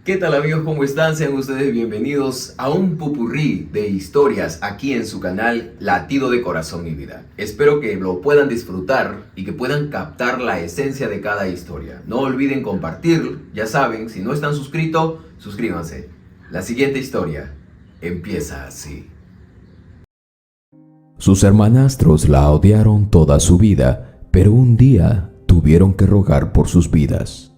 ¿Qué tal amigos? ¿Cómo están? Sean ustedes bienvenidos a un popurrí de historias aquí en su canal Latido de Corazón y Vida. Espero que lo puedan disfrutar y que puedan captar la esencia de cada historia. No olviden compartir, ya saben, si no están suscritos, suscríbanse. La siguiente historia empieza así. Sus hermanastros la odiaron toda su vida, pero un día tuvieron que rogar por sus vidas.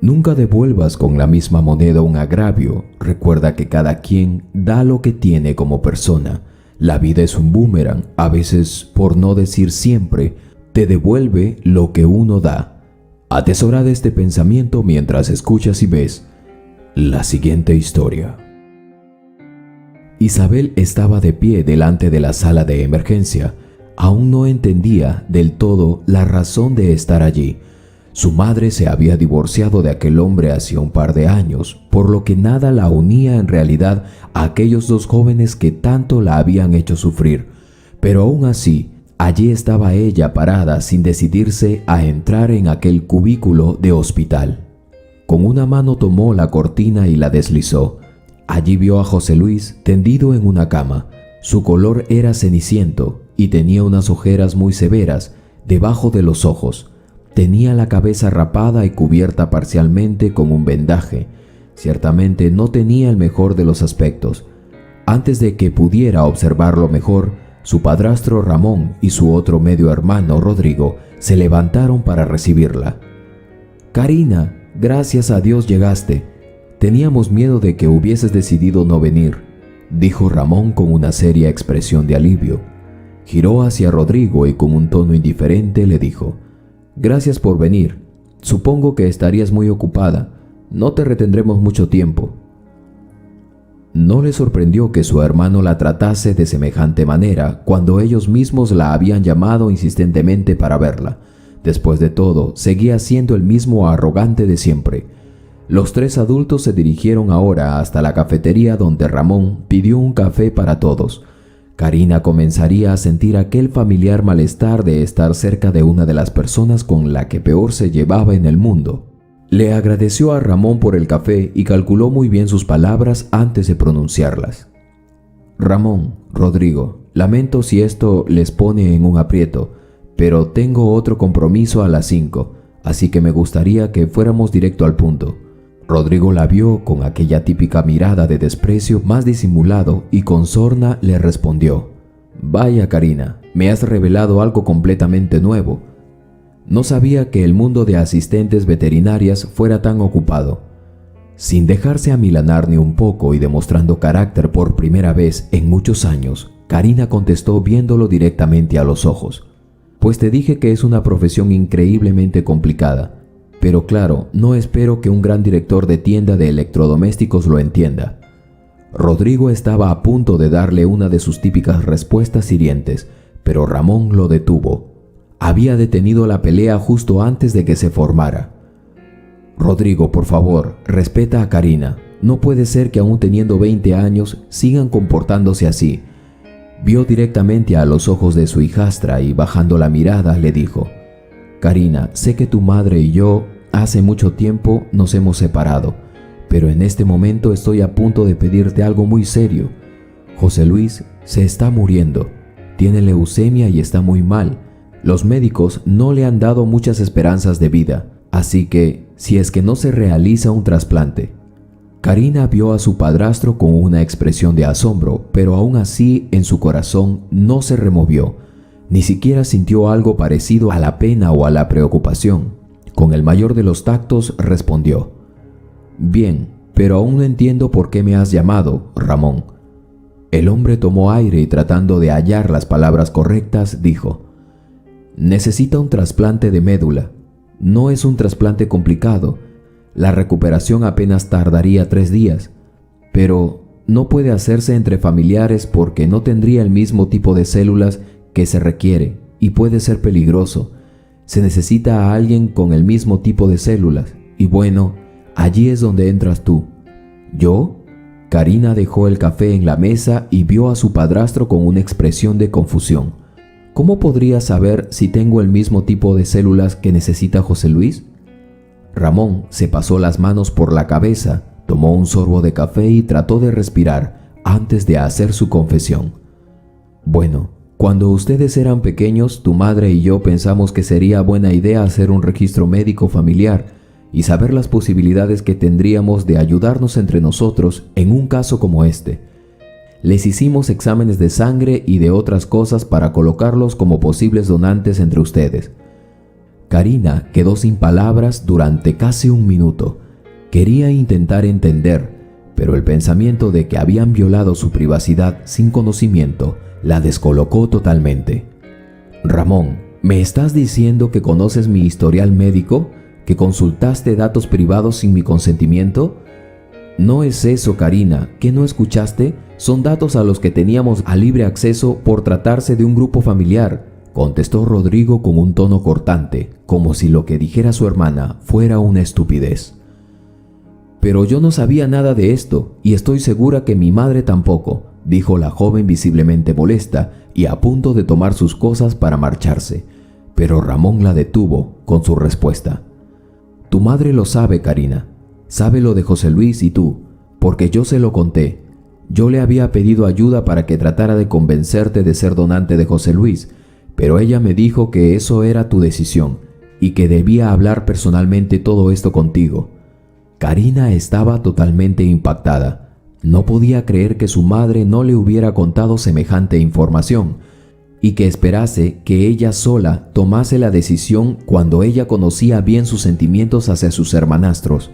Nunca devuelvas con la misma moneda un agravio. Recuerda que cada quien da lo que tiene como persona. La vida es un boomerang, a veces, por no decir siempre, te devuelve lo que uno da. Atesora de este pensamiento mientras escuchas y ves la siguiente historia. Isabel estaba de pie delante de la sala de emergencia. Aún no entendía del todo la razón de estar allí. Su madre se había divorciado de aquel hombre hacía un par de años, por lo que nada la unía en realidad a aquellos dos jóvenes que tanto la habían hecho sufrir. Pero aún así, allí estaba ella parada sin decidirse a entrar en aquel cubículo de hospital. Con una mano tomó la cortina y la deslizó. Allí vio a José Luis tendido en una cama. Su color era ceniciento y tenía unas ojeras muy severas debajo de los ojos. Tenía la cabeza rapada y cubierta parcialmente con un vendaje. Ciertamente no tenía el mejor de los aspectos. Antes de que pudiera observarlo mejor, su padrastro Ramón y su otro medio hermano Rodrigo se levantaron para recibirla. «Karina, gracias a Dios llegaste. Teníamos miedo de que hubieses decidido no venir», dijo Ramón con una seria expresión de alivio. Giró hacia Rodrigo y con un tono indiferente le dijo: «Gracias por venir. Supongo que estarías muy ocupada. No te retendremos mucho tiempo». No le sorprendió que su hermano la tratase de semejante manera cuando ellos mismos la habían llamado insistentemente para verla. Después de todo, seguía siendo el mismo arrogante de siempre. Los tres adultos se dirigieron ahora hasta la cafetería donde Ramón pidió un café para todos. Karina comenzaría a sentir aquel familiar malestar de estar cerca de una de las personas con la que peor se llevaba en el mundo. Le agradeció a Ramón por el café y calculó muy bien sus palabras antes de pronunciarlas. «Ramón, Rodrigo, lamento si esto les pone en un aprieto, pero tengo otro compromiso a las 5, así que me gustaría que fuéramos directo al punto». Rodrigo la vio con aquella típica mirada de desprecio más disimulado y con sorna le respondió: «Vaya Karina, me has revelado algo completamente nuevo. No sabía que el mundo de asistentes veterinarias fuera tan ocupado». Sin dejarse amilanar ni un poco y demostrando carácter por primera vez en muchos años, Karina contestó viéndolo directamente a los ojos: «Pues te dije que es una profesión increíblemente complicada. Pero claro, no espero que un gran director de tienda de electrodomésticos lo entienda». Rodrigo estaba a punto de darle una de sus típicas respuestas hirientes, pero Ramón lo detuvo. Había detenido la pelea justo antes de que se formara. «Rodrigo, por favor, respeta a Karina. No puede ser que aún teniendo 20 años sigan comportándose así». Vio directamente a los ojos de su hijastra y bajando la mirada le dijo: «Karina, sé que tu madre y yo hace mucho tiempo nos hemos separado, pero en este momento estoy a punto de pedirte algo muy serio. José Luis se está muriendo, tiene leucemia y está muy mal. Los médicos no le han dado muchas esperanzas de vida, así que si es que no se realiza un trasplante». Karina vio a su padrastro con una expresión de asombro, pero aún así en su corazón no se removió. Ni siquiera sintió algo parecido a la pena o a la preocupación. Con el mayor de los tactos respondió: «Bien, pero aún no entiendo por qué me has llamado, Ramón». El hombre tomó aire y tratando de hallar las palabras correctas, dijo: «Necesita un trasplante de médula. No es un trasplante complicado. La recuperación apenas tardaría 3 días, pero no puede hacerse entre familiares porque no tendría el mismo tipo de células que se requiere y puede ser peligroso. Se necesita a alguien con el mismo tipo de células y bueno, allí es donde entras tú». «¿Yo?». Karina dejó el café en la mesa y vio a su padrastro con una expresión de confusión. «¿Cómo podría saber si tengo el mismo tipo de células que necesita José Luis?». Ramón se pasó las manos por la cabeza, tomó un sorbo de café y trató de respirar antes de hacer su confesión. Bueno, cuando ustedes eran pequeños, tu madre y yo pensamos que sería buena idea hacer un registro médico familiar y saber las posibilidades que tendríamos de ayudarnos entre nosotros en un caso como este. Les hicimos exámenes de sangre y de otras cosas para colocarlos como posibles donantes entre ustedes. Karina quedó sin palabras durante casi un minuto. Quería intentar entender, pero el pensamiento de que habían violado su privacidad sin conocimiento la descolocó totalmente. Ramón, ¿me estás diciendo que conoces mi historial médico? ¿Que consultaste datos privados sin mi consentimiento? No es eso, Karina. ¿Qué no escuchaste? Son datos a los que teníamos a libre acceso por tratarse de un grupo familiar, contestó Rodrigo con un tono cortante, como si lo que dijera su hermana fuera una estupidez. Pero yo no sabía nada de esto, y estoy segura que mi madre tampoco, dijo la joven visiblemente molesta y a punto de tomar sus cosas para marcharse, pero Ramón la detuvo con su respuesta. Tu madre lo sabe, Karina. Sabe lo de José Luis y tú, porque yo se lo conté. Yo le había pedido ayuda para que tratara de convencerte de ser donante de José Luis, pero ella me dijo que eso era tu decisión y que debía hablar personalmente todo esto contigo. Karina estaba totalmente impactada. No podía creer que su madre no le hubiera contado semejante información y que esperase que ella sola tomase la decisión cuando ella conocía bien sus sentimientos hacia sus hermanastros.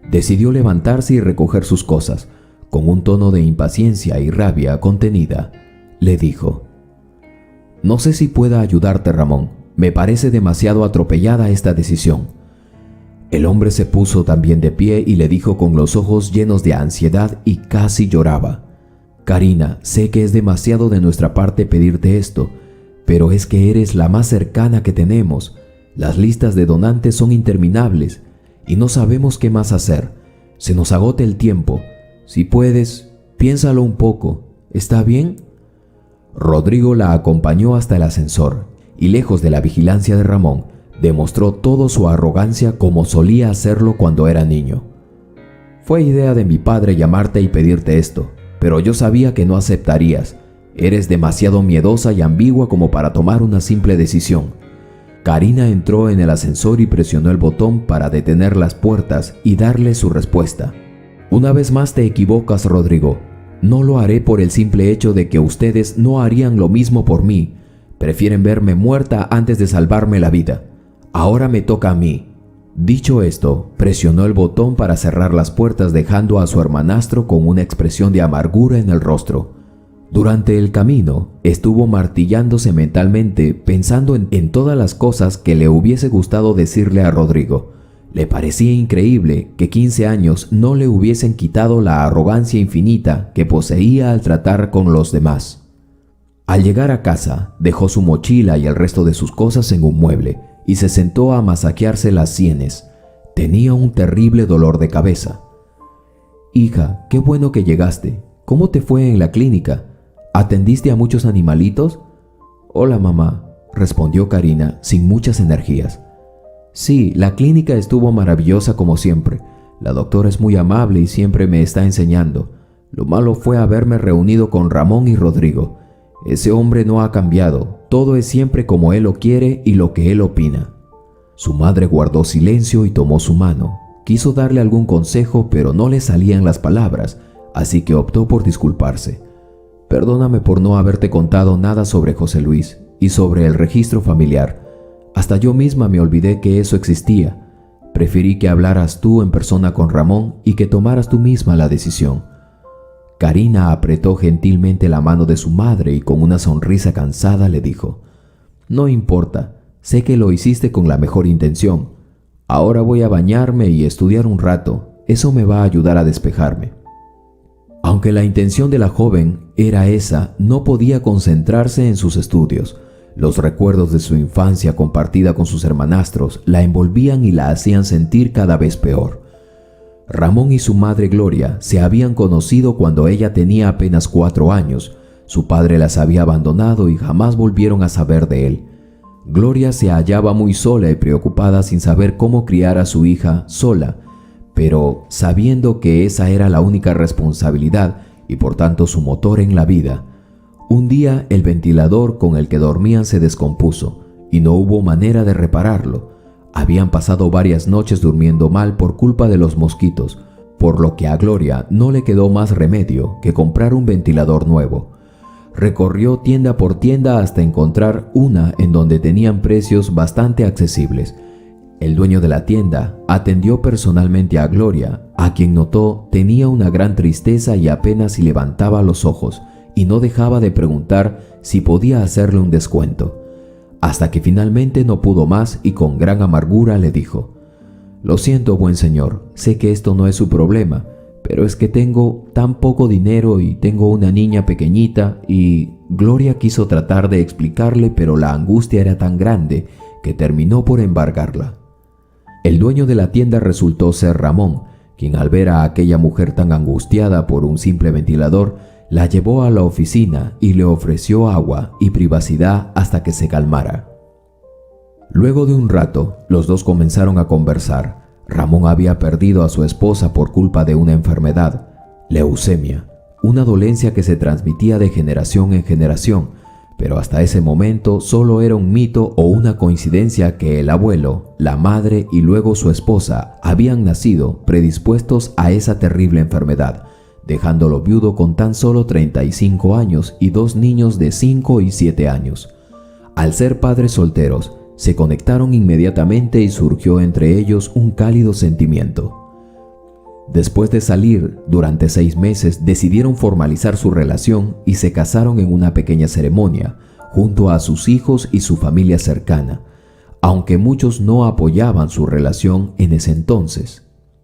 Decidió levantarse y recoger sus cosas. Con un tono de impaciencia y rabia contenida, le dijo: No sé si pueda ayudarte, Ramón. Me parece demasiado atropellada esta decisión. El hombre se puso también de pie y le dijo con los ojos llenos de ansiedad y casi lloraba: Karina, sé que es demasiado de nuestra parte pedirte esto, pero es que eres la más cercana que tenemos. Las listas de donantes son interminables y no sabemos qué más hacer. Se nos agota el tiempo. Si puedes, piénsalo un poco. ¿Está bien? Rodrigo la acompañó hasta el ascensor y, lejos de la vigilancia de Ramón, demostró toda su arrogancia como solía hacerlo cuando era niño. Fue idea de mi padre llamarte y pedirte esto, pero yo sabía que no aceptarías. Eres demasiado miedosa y ambigua como para tomar una simple decisión. Karina entró en el ascensor y presionó el botón para detener las puertas y darle su respuesta. Una vez más te equivocas, Rodrigo. No lo haré por el simple hecho de que ustedes no harían lo mismo por mí. Prefieren verme muerta antes de salvarme la vida. Ahora me toca a mí. Dicho esto, presionó el botón para cerrar las puertas, dejando a su hermanastro con una expresión de amargura en el rostro. Durante el camino, estuvo martillándose mentalmente, pensando en todas las cosas que le hubiese gustado decirle a Rodrigo. Le parecía increíble que 15 años no le hubiesen quitado la arrogancia infinita que poseía al tratar con los demás. Al llegar a casa, dejó su mochila y el resto de sus cosas en un mueble y se sentó a masajearse las sienes. Tenía un terrible dolor de cabeza. Hija, qué bueno que llegaste. ¿Cómo te fue en la clínica? ¿Atendiste a muchos animalitos? Hola, mamá, respondió Karina sin muchas energías. Sí, la clínica estuvo maravillosa como siempre. La doctora es muy amable y siempre me está enseñando. Lo malo fue haberme reunido con Ramón y Rodrigo. Ese hombre no ha cambiado. Todo es siempre como él lo quiere y lo que él opina. Su madre guardó silencio y tomó su mano. Quiso darle algún consejo, pero no le salían las palabras, así que optó por disculparse. Perdóname por no haberte contado nada sobre José Luis y sobre el registro familiar. Hasta yo misma me olvidé que eso existía. Preferí que hablaras tú en persona con Ramón y que tomaras tú misma la decisión. Karina apretó gentilmente la mano de su madre y con una sonrisa cansada le dijo: No importa, sé que lo hiciste con la mejor intención. Ahora voy a bañarme y estudiar un rato. Eso me va a ayudar a despejarme. Aunque la intención de la joven era esa, no podía concentrarse en sus estudios. Los recuerdos de su infancia compartida con sus hermanastros la envolvían y la hacían sentir cada vez peor. Ramón y su madre Gloria se habían conocido cuando ella tenía apenas 4 años. Su padre las había abandonado y jamás volvieron a saber de él. Gloria se hallaba muy sola y preocupada sin saber cómo criar a su hija sola, pero sabiendo que esa era la única responsabilidad y por tanto su motor en la vida. Un día el ventilador con el que dormían se descompuso y no hubo manera de repararlo. Habían pasado varias noches durmiendo mal por culpa de los mosquitos, por lo que a Gloria no le quedó más remedio que comprar un ventilador nuevo. Recorrió tienda por tienda hasta encontrar una en donde tenían precios bastante accesibles. El dueño de la tienda atendió personalmente a Gloria, a quien notó tenía una gran tristeza y apenas si levantaba los ojos, y no dejaba de preguntar si podía hacerle un descuento. Hasta que finalmente no pudo más y con gran amargura le dijo: «Lo siento, buen señor, sé que esto no es su problema, pero es que tengo tan poco dinero y tengo una niña pequeñita y...». Gloria quiso tratar de explicarle, pero la angustia era tan grande que terminó por embargarla. El dueño de la tienda resultó ser Ramón, quien al ver a aquella mujer tan angustiada por un simple ventilador, la llevó a la oficina y le ofreció agua y privacidad hasta que se calmara. Luego de un rato, los dos comenzaron a conversar. Ramón había perdido a su esposa por culpa de una enfermedad, leucemia, una dolencia que se transmitía de generación en generación, pero hasta ese momento solo era un mito o una coincidencia que el abuelo, la madre y luego su esposa habían nacido predispuestos a esa terrible enfermedad, dejándolo viudo con tan solo 35 años y 2 niños de 5 y 7 años. Al ser padres solteros, se conectaron inmediatamente y surgió entre ellos un cálido sentimiento. Después de salir durante 6 meses, decidieron formalizar su relación y se casaron en una pequeña ceremonia, junto a sus hijos y su familia cercana, aunque muchos no apoyaban su relación en ese entonces.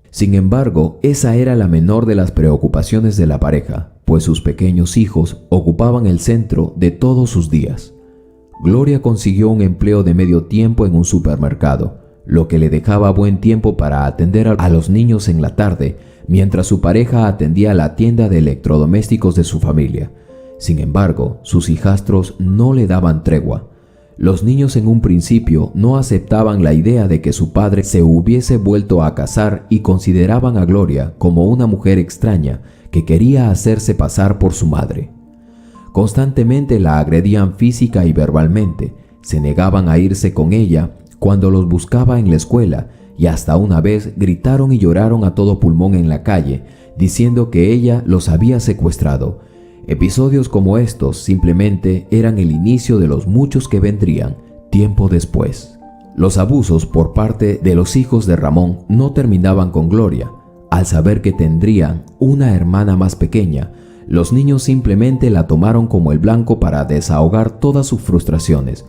Sin embargo, esa era la menor de las preocupaciones de la pareja, pues sus pequeños hijos ocupaban el centro de todos sus días. Gloria consiguió un empleo de medio tiempo en un supermercado, lo que le dejaba buen tiempo para atender a los niños en la tarde, mientras su pareja atendía la tienda de electrodomésticos de su familia. Sin embargo, sus hijastros no le daban tregua. Los niños en un principio no aceptaban la idea de que su padre se hubiese vuelto a casar y consideraban a Gloria como una mujer extraña que quería hacerse pasar por su madre. Constantemente la agredían física y verbalmente, se negaban a irse con ella cuando los buscaba en la escuela y hasta una vez gritaron y lloraron a todo pulmón en la calle, diciendo que ella los había secuestrado. Episodios como estos simplemente eran el inicio de los muchos que vendrían tiempo después. Los abusos por parte de los hijos de Ramón no terminaban con Gloria. Al saber que tendrían una hermana más pequeña, los niños simplemente la tomaron como el blanco para desahogar todas sus frustraciones.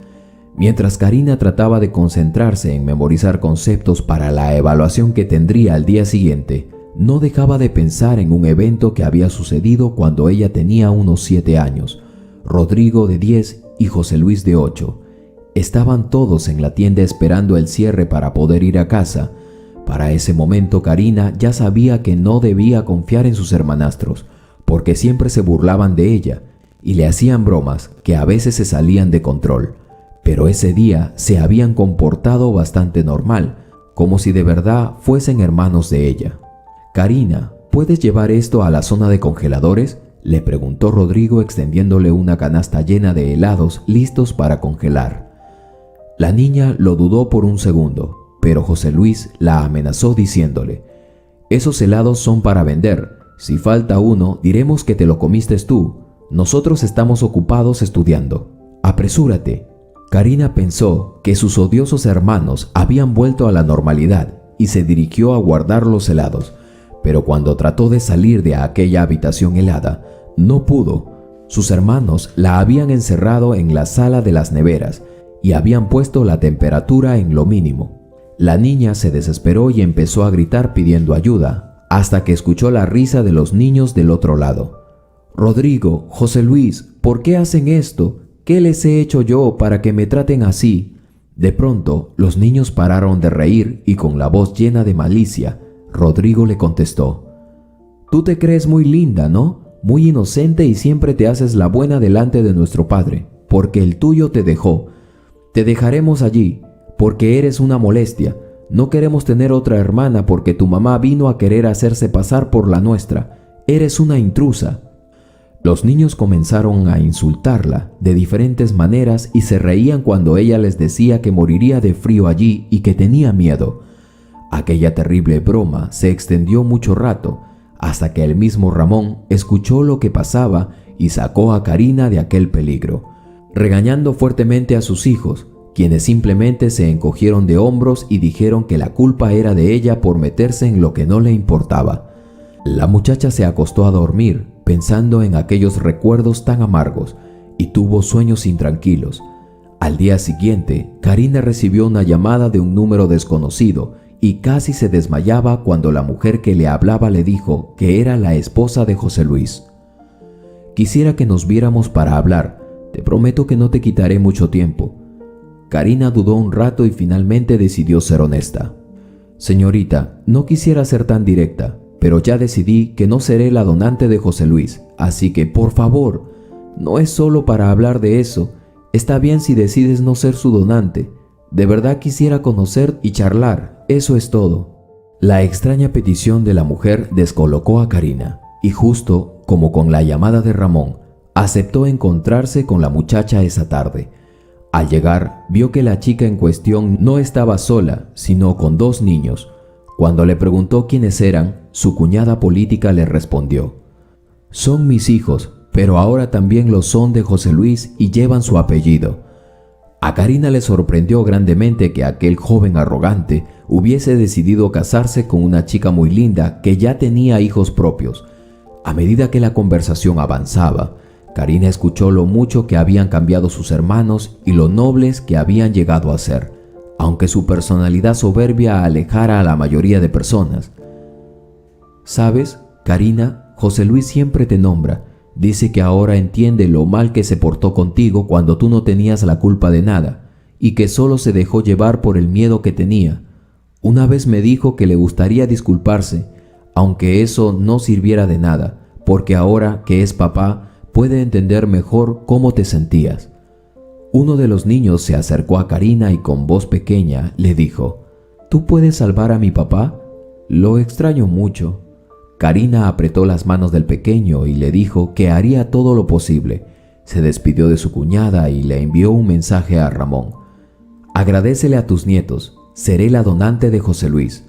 Mientras Karina trataba de concentrarse en memorizar conceptos para la evaluación que tendría al día siguiente, no dejaba de pensar en un evento que había sucedido cuando ella tenía unos 7 años. Rodrigo de 10 y José Luis de 8. Estaban todos en la tienda esperando el cierre para poder ir a casa. Para ese momento Karina ya sabía que no debía confiar en sus hermanastros, porque siempre se burlaban de ella y le hacían bromas que a veces se salían de control. Pero ese día se habían comportado bastante normal, como si de verdad fuesen hermanos de ella. «Karina, ¿puedes llevar esto a la zona de congeladores?», le preguntó Rodrigo extendiéndole una canasta llena de helados listos para congelar. La niña lo dudó por un segundo, pero José Luis la amenazó diciéndole: «Esos helados son para vender. Si falta uno, diremos que te lo comiste tú. Nosotros estamos ocupados estudiando. Apresúrate». Karina pensó que sus odiosos hermanos habían vuelto a la normalidad y se dirigió a guardar los helados, pero cuando trató de salir de aquella habitación helada, no pudo. Sus hermanos la habían encerrado en la sala de las neveras y habían puesto la temperatura en lo mínimo. La niña se desesperó y empezó a gritar pidiendo ayuda, hasta que escuchó la risa de los niños del otro lado. «Rodrigo, José Luis, ¿por qué hacen esto? ¿Qué les he hecho yo para que me traten así?». De pronto, los niños pararon de reír y con la voz llena de malicia, Rodrigo le contestó: «Tú te crees muy linda, ¿no? Muy inocente y siempre te haces la buena delante de nuestro padre, porque el tuyo te dejó. Te dejaremos allí, porque eres una molestia. No queremos tener otra hermana porque tu mamá vino a querer hacerse pasar por la nuestra. Eres una intrusa. Los niños comenzaron a insultarla de diferentes maneras y se reían cuando ella les decía que moriría de frío allí y que tenía miedo. Aquella terrible broma se extendió mucho rato, hasta que el mismo Ramón escuchó lo que pasaba y sacó a Karina de aquel peligro, regañando fuertemente a sus hijos, quienes simplemente se encogieron de hombros y dijeron que la culpa era de ella por meterse en lo que no le importaba. La muchacha se acostó a dormir pensando en aquellos recuerdos tan amargos y tuvo sueños intranquilos. Al día siguiente, Karina recibió una llamada de un número desconocido y casi se desmayaba cuando la mujer que le hablaba le dijo que era la esposa de José Luis. Quisiera que nos viéramos para hablar. Te prometo que no te quitaré mucho tiempo. Karina dudó un rato y finalmente decidió ser honesta. Señorita, no quisiera ser tan directa, pero ya decidí que no seré la donante de José Luis, así que por favor, no es solo para hablar de eso. Está bien si decides no ser su donante. De verdad quisiera conocer y charlar, eso es todo. La extraña petición de la mujer descolocó a Karina, y justo como con la llamada de Ramón, aceptó encontrarse con la muchacha esa tarde. Al llegar, vio que la chica en cuestión no estaba sola, sino con dos niños. Cuando le preguntó quiénes eran, su cuñada política le respondió: «Son mis hijos, pero ahora también lo son de José Luis y llevan su apellido». A Karina le sorprendió grandemente que aquel joven arrogante hubiese decidido casarse con una chica muy linda que ya tenía hijos propios. A medida que la conversación avanzaba, Karina escuchó lo mucho que habían cambiado sus hermanos y lo nobles que habían llegado a ser, aunque su personalidad soberbia alejara a la mayoría de personas. ¿Sabes, Karina? José Luis siempre te nombra. Dice que ahora entiende lo mal que se portó contigo cuando tú no tenías la culpa de nada y que solo se dejó llevar por el miedo que tenía. Una vez me dijo que le gustaría disculparse, aunque eso no sirviera de nada, porque ahora que es papá puede entender mejor cómo te sentías. Uno de los niños se acercó a Karina y con voz pequeña le dijo: ¿Tú puedes salvar a mi papá? Lo extraño mucho. Karina apretó las manos del pequeño y le dijo que haría todo lo posible. Se despidió de su cuñada y le envió un mensaje a Ramón: «Agradécele a tus nietos, seré la donante de José Luis».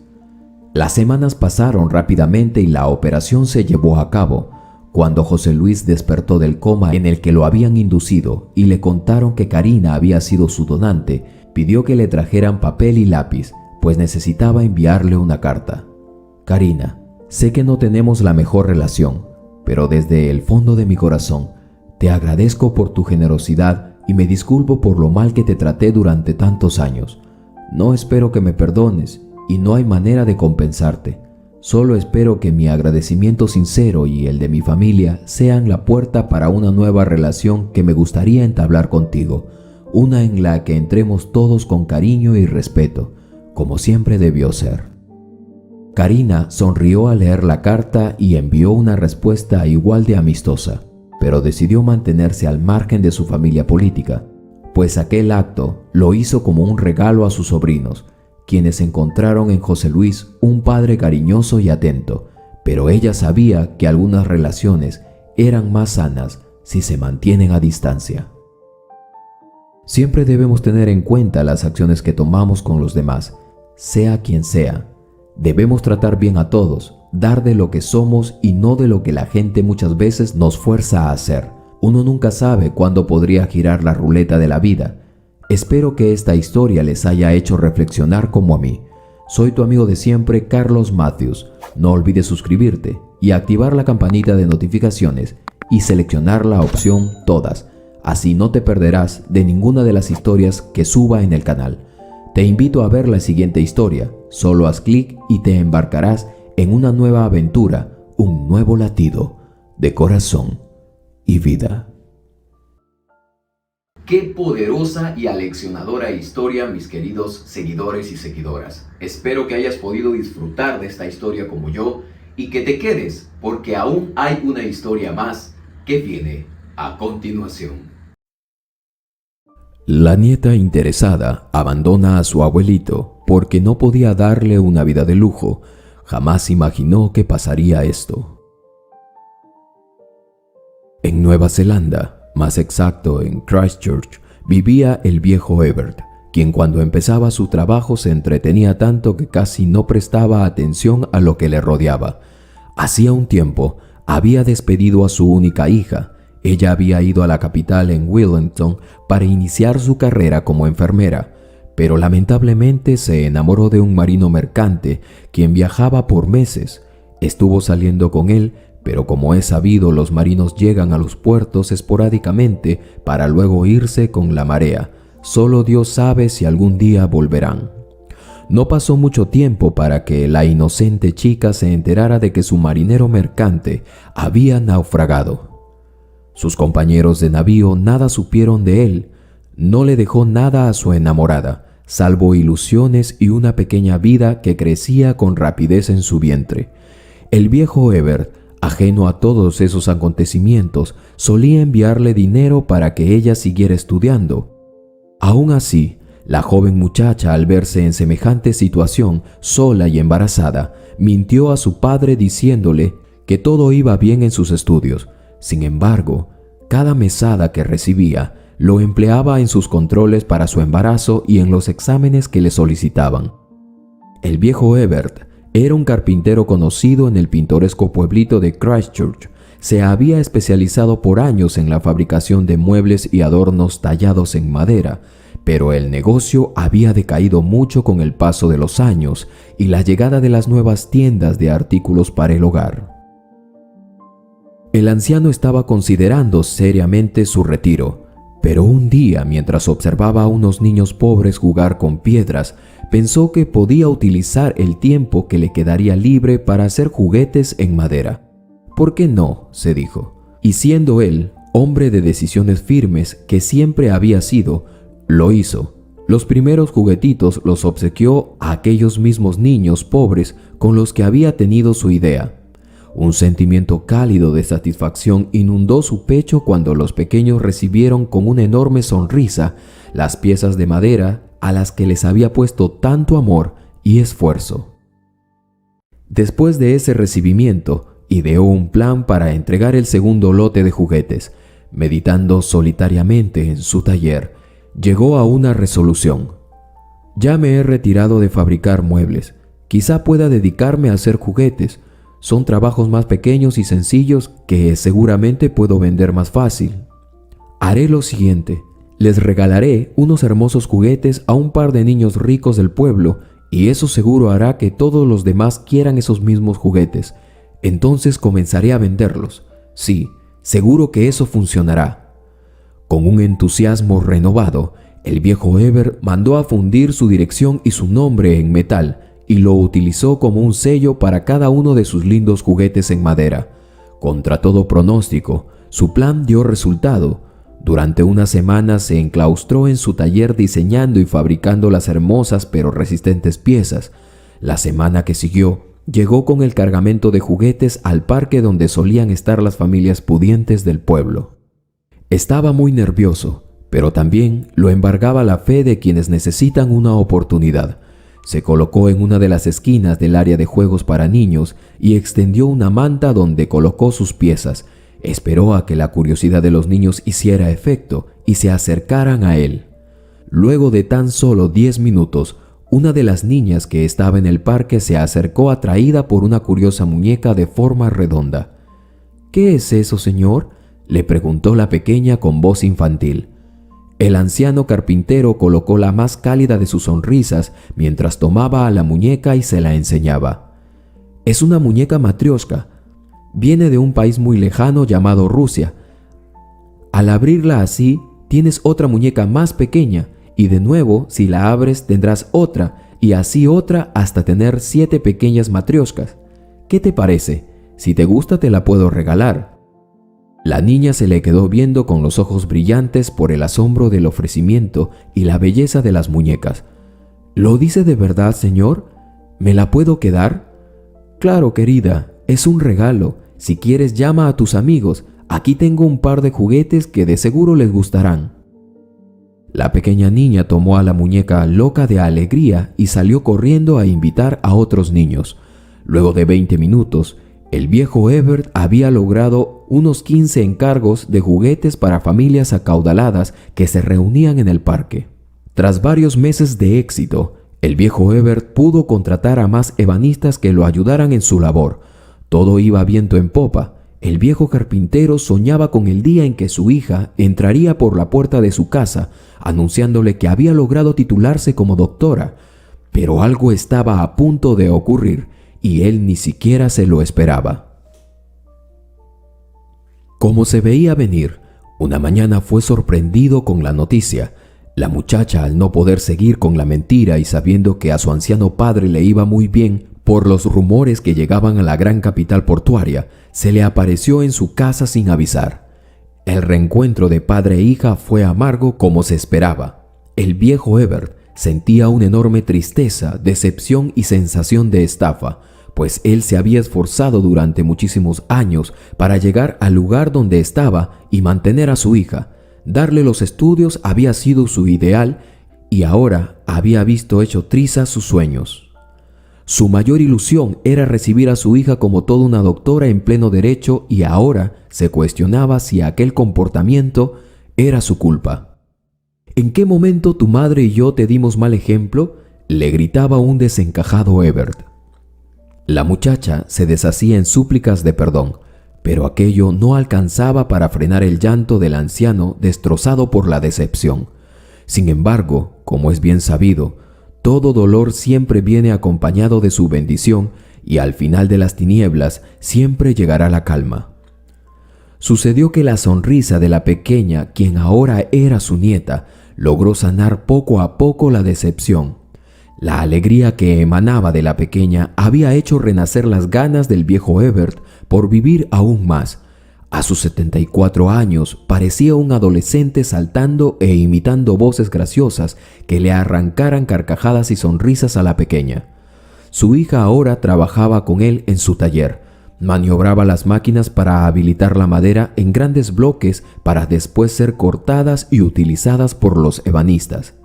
Las semanas pasaron rápidamente y la operación se llevó a cabo. Cuando José Luis despertó del coma en el que lo habían inducido y le contaron que Karina había sido su donante, pidió que le trajeran papel y lápiz, pues necesitaba enviarle una carta. «Karina, sé que no tenemos la mejor relación, pero desde el fondo de mi corazón te agradezco por tu generosidad y me disculpo por lo mal que te traté durante tantos años. No espero que me perdones y no hay manera de compensarte. Solo espero que mi agradecimiento sincero y el de mi familia sean la puerta para una nueva relación que me gustaría entablar contigo, una en la que entremos todos con cariño y respeto, como siempre debió ser». Karina sonrió al leer la carta y envió una respuesta igual de amistosa, pero decidió mantenerse al margen de su familia política, pues aquel acto lo hizo como un regalo a sus sobrinos, quienes encontraron en José Luis un padre cariñoso y atento, pero ella sabía que algunas relaciones eran más sanas si se mantienen a distancia. Siempre debemos tener en cuenta las acciones que tomamos con los demás, sea quien sea. Debemos tratar bien a todos, dar de lo que somos y no de lo que la gente muchas veces nos fuerza a hacer. Uno nunca sabe cuándo podría girar la ruleta de la vida. Espero que esta historia les haya hecho reflexionar como a mí. Soy tu amigo de siempre, Carlos Matthews. No olvides suscribirte y activar la campanita de notificaciones y seleccionar la opción Todas. Así no te perderás de ninguna de las historias que suba en el canal. Te invito a ver la siguiente historia. Solo haz clic y te embarcarás en una nueva aventura, un nuevo latido de corazón y vida. Qué poderosa y aleccionadora historia, mis queridos seguidores y seguidoras. Espero que hayas podido disfrutar de esta historia como yo y que te quedes, porque aún hay una historia más que viene a continuación. La nieta interesada abandona a su abuelito porque no podía darle una vida de lujo. Jamás imaginó que pasaría esto. En Nueva Zelanda, más exacto en Christchurch, vivía el viejo Ebert, quien cuando empezaba su trabajo se entretenía tanto que casi no prestaba atención a lo que le rodeaba. Hacía un tiempo había despedido a su única hija. Ella había ido a la capital en Wellington para iniciar su carrera como enfermera, pero lamentablemente se enamoró de un marino mercante quien viajaba por meses. Estuvo saliendo con él, pero como es sabido, los marinos llegan a los puertos esporádicamente para luego irse con la marea. Solo Dios sabe si algún día volverán. No pasó mucho tiempo para que la inocente chica se enterara de que su marinero mercante había naufragado. Sus compañeros de navío nada supieron de él. No le dejó nada a su enamorada, salvo ilusiones y una pequeña vida que crecía con rapidez en su vientre. El viejo Ebert, ajeno a todos esos acontecimientos, solía enviarle dinero para que ella siguiera estudiando. Aún así, la joven muchacha, al verse en semejante situación, sola y embarazada, mintió a su padre diciéndole que todo iba bien en sus estudios. Sin embargo, cada mesada que recibía lo empleaba en sus controles para su embarazo y en los exámenes que le solicitaban. El viejo Ebert era un carpintero conocido en el pintoresco pueblito de Christchurch. Se había especializado por años en la fabricación de muebles y adornos tallados en madera, pero el negocio había decaído mucho con el paso de los años y la llegada de las nuevas tiendas de artículos para el hogar. El anciano estaba considerando seriamente su retiro, pero un día, mientras observaba a unos niños pobres jugar con piedras, pensó que podía utilizar el tiempo que le quedaría libre para hacer juguetes en madera. ¿Por qué no?, se dijo. Y siendo él, hombre de decisiones firmes que siempre había sido, lo hizo. Los primeros juguetitos los obsequió a aquellos mismos niños pobres con los que había tenido su idea. Un sentimiento cálido de satisfacción inundó su pecho cuando los pequeños recibieron con una enorme sonrisa las piezas de madera a las que les había puesto tanto amor y esfuerzo. Después de ese recibimiento, ideó un plan para entregar el segundo lote de juguetes. Meditando solitariamente en su taller, llegó a una resolución. Ya me he retirado de fabricar muebles. Quizá pueda dedicarme a hacer juguetes. Son trabajos más pequeños y sencillos que seguramente puedo vender más fácil. Haré lo siguiente. Les regalaré unos hermosos juguetes a un par de niños ricos del pueblo y eso seguro hará que todos los demás quieran esos mismos juguetes. Entonces comenzaré a venderlos. Sí, seguro que eso funcionará. Con un entusiasmo renovado, el viejo Ebert mandó a fundir su dirección y su nombre en metal y lo utilizó como un sello para cada uno de sus lindos juguetes en madera. Contra todo pronóstico, su plan dio resultado. Durante una semana se enclaustró en su taller diseñando y fabricando las hermosas pero resistentes piezas. La semana que siguió, llegó con el cargamento de juguetes al parque donde solían estar las familias pudientes del pueblo. Estaba muy nervioso, pero también lo embargaba la fe de quienes necesitan una oportunidad. Se colocó en una de las esquinas del área de juegos para niños y extendió una manta donde colocó sus piezas. Esperó a que la curiosidad de los niños hiciera efecto y se acercaran a él. Luego de tan solo 10 minutos, una de las niñas que estaba en el parque se acercó atraída por una curiosa muñeca de forma redonda. «¿Qué es eso, señor?», le preguntó la pequeña con voz infantil. El anciano carpintero colocó la más cálida de sus sonrisas mientras tomaba a la muñeca y se la enseñaba. «Es una muñeca matrioshka. Viene de un país muy lejano llamado Rusia. Al abrirla así, tienes otra muñeca más pequeña y de nuevo, si la abres, tendrás otra y así otra hasta tener 7 pequeñas matrioshkas. ¿Qué te parece? Si te gusta, te la puedo regalar». La niña se le quedó viendo con los ojos brillantes por el asombro del ofrecimiento y la belleza de las muñecas. «¿Lo dice de verdad, señor? ¿Me la puedo quedar?» «Claro, querida, es un regalo. Si quieres, llama a tus amigos. Aquí tengo un par de juguetes que de seguro les gustarán». La pequeña niña tomó a la muñeca loca de alegría y salió corriendo a invitar a otros niños. Luego de 20 minutos, el viejo Ebert había logrado unos 15 encargos de juguetes para familias acaudaladas que se reunían en el parque. Tras varios meses de éxito, el viejo Ebert pudo contratar a más ebanistas que lo ayudaran en su labor. Todo iba viento en popa. El viejo carpintero soñaba con el día en que su hija entraría por la puerta de su casa, anunciándole que había logrado titularse como doctora. Pero algo estaba a punto de ocurrir, y él ni siquiera se lo esperaba. Como se veía venir, una mañana fue sorprendido con la noticia. La muchacha, al no poder seguir con la mentira y sabiendo que a su anciano padre le iba muy bien por los rumores que llegaban a la gran capital portuaria, se le apareció en su casa sin avisar. El reencuentro de padre e hija fue amargo como se esperaba. El viejo Ebert sentía una enorme tristeza, decepción y sensación de estafa, pues él se había esforzado durante muchísimos años para llegar al lugar donde estaba y mantener a su hija. Darle los estudios había sido su ideal y ahora había visto hecho trizas sus sueños. Su mayor ilusión era recibir a su hija como toda una doctora en pleno derecho y ahora se cuestionaba si aquel comportamiento era su culpa. ¿En qué momento tu madre y yo te dimos mal ejemplo?, le gritaba un desencajado Ebert. La muchacha se deshacía en súplicas de perdón, pero aquello no alcanzaba para frenar el llanto del anciano destrozado por la decepción. Sin embargo, como es bien sabido, todo dolor siempre viene acompañado de su bendición y al final de las tinieblas siempre llegará la calma. Sucedió que la sonrisa de la pequeña, quien ahora era su nieta, logró sanar poco a poco la decepción. La alegría que emanaba de la pequeña había hecho renacer las ganas del viejo Ebert por vivir aún más. A sus 74 años parecía un adolescente saltando e imitando voces graciosas que le arrancaran carcajadas y sonrisas a la pequeña. Su hija ahora trabajaba con él en su taller. Maniobraba las máquinas para habilitar la madera en grandes bloques para después ser cortadas y utilizadas por los ebanistas.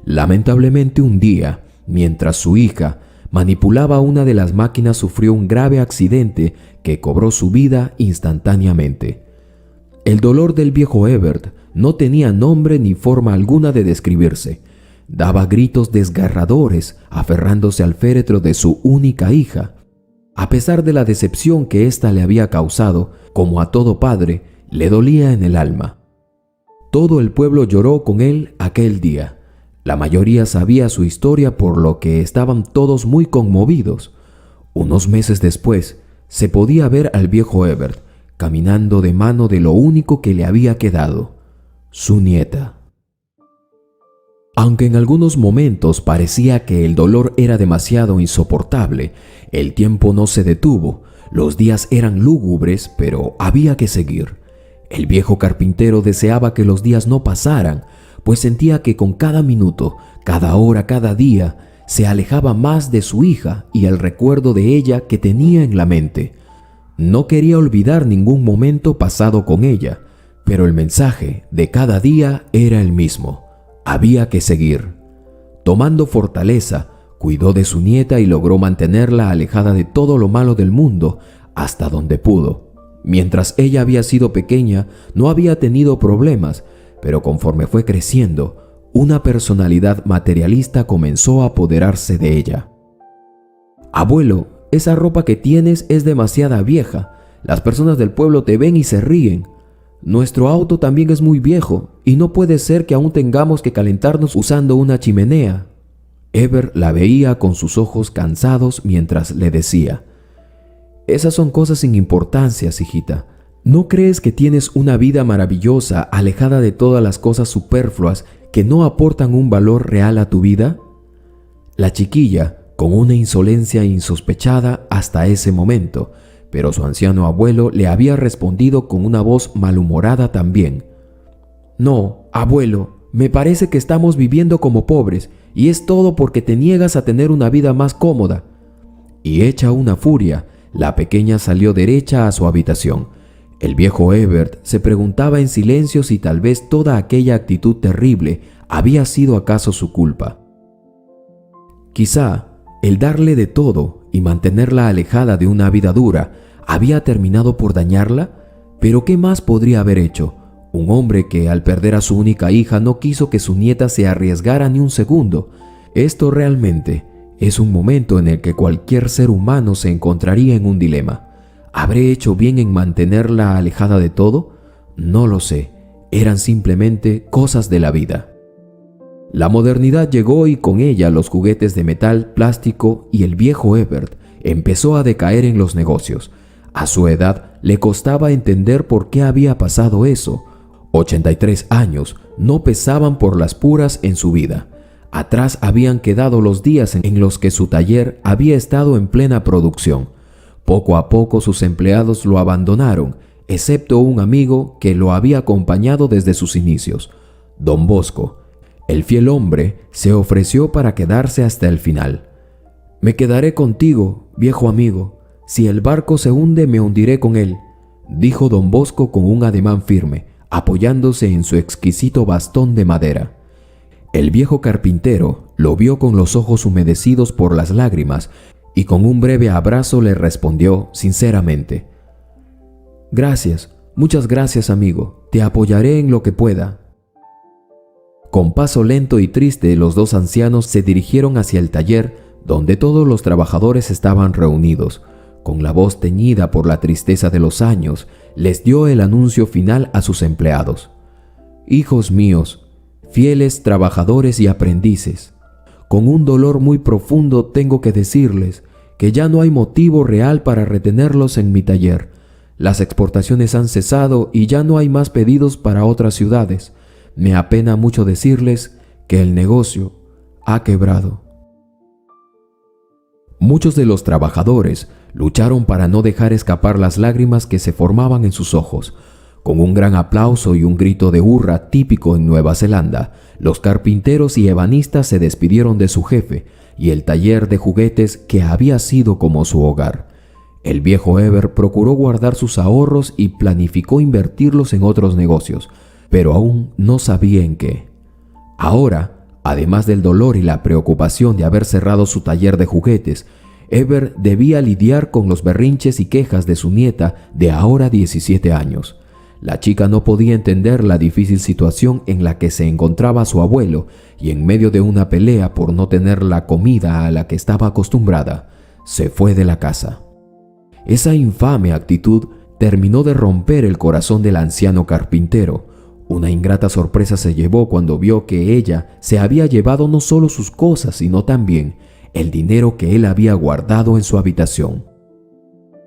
Lamentablemente un día, mientras su hija manipulaba una de las máquinas, sufrió un grave accidente que cobró su vida instantáneamente. El dolor del viejo Ebert no tenía nombre ni forma alguna de describirse. Daba gritos desgarradores, aferrándose al féretro de su única hija. A pesar de la decepción que ésta le había causado, como a todo padre, le dolía en el alma. Todo el pueblo lloró con él aquel día. La mayoría sabía su historia, por lo que estaban todos muy conmovidos. Unos meses después, se podía ver al viejo Ebert caminando de mano de lo único que le había quedado, su nieta. Aunque en algunos momentos parecía que el dolor era demasiado insoportable, el tiempo no se detuvo. Los días eran lúgubres, pero había que seguir. El viejo carpintero deseaba que los días no pasaran, pues sentía que con cada minuto, cada hora, cada día, se alejaba más de su hija y el recuerdo de ella que tenía en la mente. No quería olvidar ningún momento pasado con ella, pero el mensaje de cada día era el mismo. Había que seguir. Tomando fortaleza, cuidó de su nieta y logró mantenerla alejada de todo lo malo del mundo hasta donde pudo. Mientras ella había sido pequeña, no había tenido problemas, pero conforme fue creciendo, una personalidad materialista comenzó a apoderarse de ella. «Abuelo, esa ropa que tienes es demasiado vieja. Las personas del pueblo te ven y se ríen. Nuestro auto también es muy viejo y no puede ser que aún tengamos que calentarnos usando una chimenea». Ebert la veía con sus ojos cansados mientras le decía: «Esas son cosas sin importancia, hijita. ¿No crees que tienes una vida maravillosa, alejada de todas las cosas superfluas que no aportan un valor real a tu vida?» La chiquilla, con una insolencia insospechada hasta ese momento, pero su anciano abuelo le había respondido con una voz malhumorada también: «No, abuelo, me parece que estamos viviendo como pobres, y es todo porque te niegas a tener una vida más cómoda». Y hecha una furia, la pequeña salió derecha a su habitación. El viejo Ebert se preguntaba en silencio si tal vez toda aquella actitud terrible había sido acaso su culpa. Quizá el darle de todo y mantenerla alejada de una vida dura había terminado por dañarla, pero ¿qué más podría haber hecho? Un hombre que al perder a su única hija no quiso que su nieta se arriesgara ni un segundo. Esto realmente es un momento en el que cualquier ser humano se encontraría en un dilema. ¿Habré hecho bien en mantenerla alejada de todo? No lo sé. Eran simplemente cosas de la vida. La modernidad llegó y con ella los juguetes de metal, plástico y el viejo Ebert empezó a decaer en los negocios. A su edad le costaba entender por qué había pasado eso. 83 años no pesaban por las puras en su vida. Atrás habían quedado los días en los que su taller había estado en plena producción. Poco a poco sus empleados lo abandonaron, excepto un amigo que lo había acompañado desde sus inicios, Don Bosco. El fiel hombre se ofreció para quedarse hasta el final. «Me quedaré contigo, viejo amigo. Si el barco se hunde, me hundiré con él», dijo Don Bosco con un ademán firme, apoyándose en su exquisito bastón de madera. El viejo carpintero lo vio con los ojos humedecidos por las lágrimas y con un breve abrazo le respondió sinceramente: «Gracias, muchas gracias, amigo. Te apoyaré en lo que pueda». Con paso lento y triste, los dos ancianos se dirigieron hacia el taller donde todos los trabajadores estaban reunidos. Con la voz teñida por la tristeza de los años, les dio el anuncio final a sus empleados: «Hijos míos, fieles trabajadores y aprendices, con un dolor muy profundo tengo que decirles que ya no hay motivo real para retenerlos en mi taller. Las exportaciones han cesado y ya no hay más pedidos para otras ciudades. Me apena mucho decirles que el negocio ha quebrado». Muchos de los trabajadores lucharon para no dejar escapar las lágrimas que se formaban en sus ojos. Con un gran aplauso y un grito de hurra típico en Nueva Zelanda, los carpinteros y ebanistas se despidieron de su jefe y el taller de juguetes que había sido como su hogar. El viejo Ebert procuró guardar sus ahorros y planificó invertirlos en otros negocios, pero aún no sabía en qué. Ahora, además del dolor y la preocupación de haber cerrado su taller de juguetes, Ebert debía lidiar con los berrinches y quejas de su nieta de ahora 17 años. La chica no podía entender la difícil situación en la que se encontraba su abuelo y en medio de una pelea por no tener la comida a la que estaba acostumbrada, se fue de la casa. Esa infame actitud terminó de romper el corazón del anciano carpintero. Una ingrata sorpresa se llevó cuando vio que ella se había llevado no solo sus cosas, sino también el dinero que él había guardado en su habitación.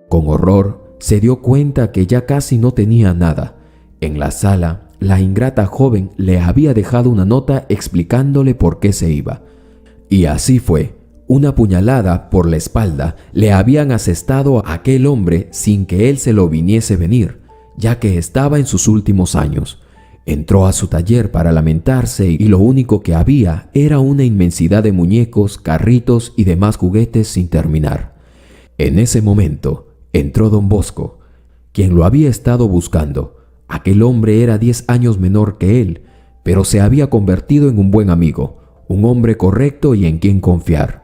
Con horror, se dio cuenta que ya casi no tenía nada. En la sala, la ingrata joven le había dejado una nota explicándole por qué se iba. Y así fue. Una puñalada por la espalda le habían asestado a aquel hombre sin que él se lo viniese venir, ya que estaba en sus últimos años. Entró a su taller para lamentarse y lo único que había era una inmensidad de muñecos, carritos y demás juguetes sin terminar. En ese momento, entró Don Bosco, quien lo había estado buscando. Aquel hombre era 10 años menor que él, pero se había convertido en un buen amigo, un hombre correcto y en quien confiar.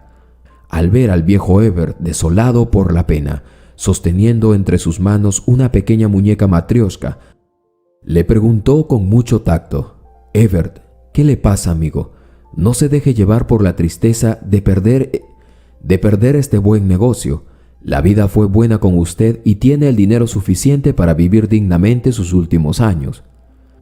Al ver al viejo Ebert desolado por la pena, sosteniendo entre sus manos una pequeña muñeca matrioshka, le preguntó con mucho tacto: «Ebert, ¿qué le pasa, amigo? No se deje llevar por la tristeza de perder este buen negocio. La vida fue buena con usted y tiene el dinero suficiente para vivir dignamente sus últimos años».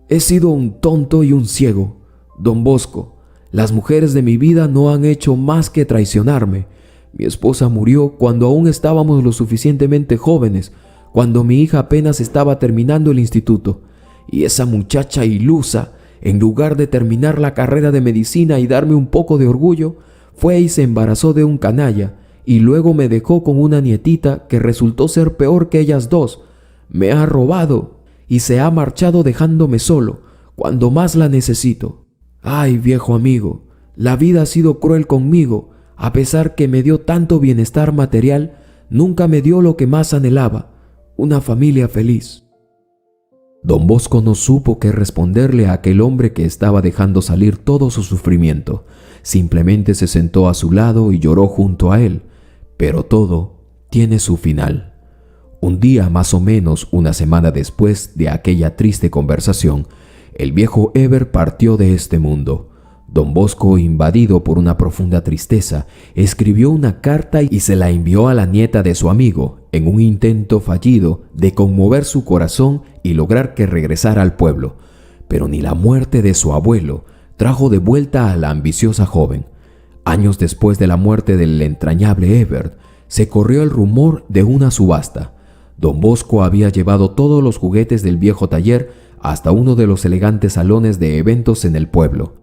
«He sido un tonto y un ciego, Don Bosco. Las mujeres de mi vida no han hecho más que traicionarme. Mi esposa murió cuando aún estábamos lo suficientemente jóvenes, cuando mi hija apenas estaba terminando el instituto. Y esa muchacha ilusa, en lugar de terminar la carrera de medicina y darme un poco de orgullo, fue y se embarazó de un canalla, y luego me dejó con una nietita que resultó ser peor que ellas dos. Me ha robado y se ha marchado dejándome solo, cuando más la necesito. Ay, viejo amigo, la vida ha sido cruel conmigo. A pesar que me dio tanto bienestar material, nunca me dio lo que más anhelaba, una familia feliz». Don Bosco no supo qué responderle a aquel hombre que estaba dejando salir todo su sufrimiento. Simplemente se sentó a su lado y lloró junto a él. Pero todo tiene su final. Un día, más o menos una semana después de aquella triste conversación, el viejo Eber partió de este mundo. Don Bosco, invadido por una profunda tristeza, escribió una carta y se la envió a la nieta de su amigo, en un intento fallido de conmover su corazón y lograr que regresara al pueblo. Pero ni la muerte de su abuelo trajo de vuelta a la ambiciosa joven. Años después de la muerte del entrañable Ebert, se corrió el rumor de una subasta. Don Bosco había llevado todos los juguetes del viejo taller hasta uno de los elegantes salones de eventos en el pueblo.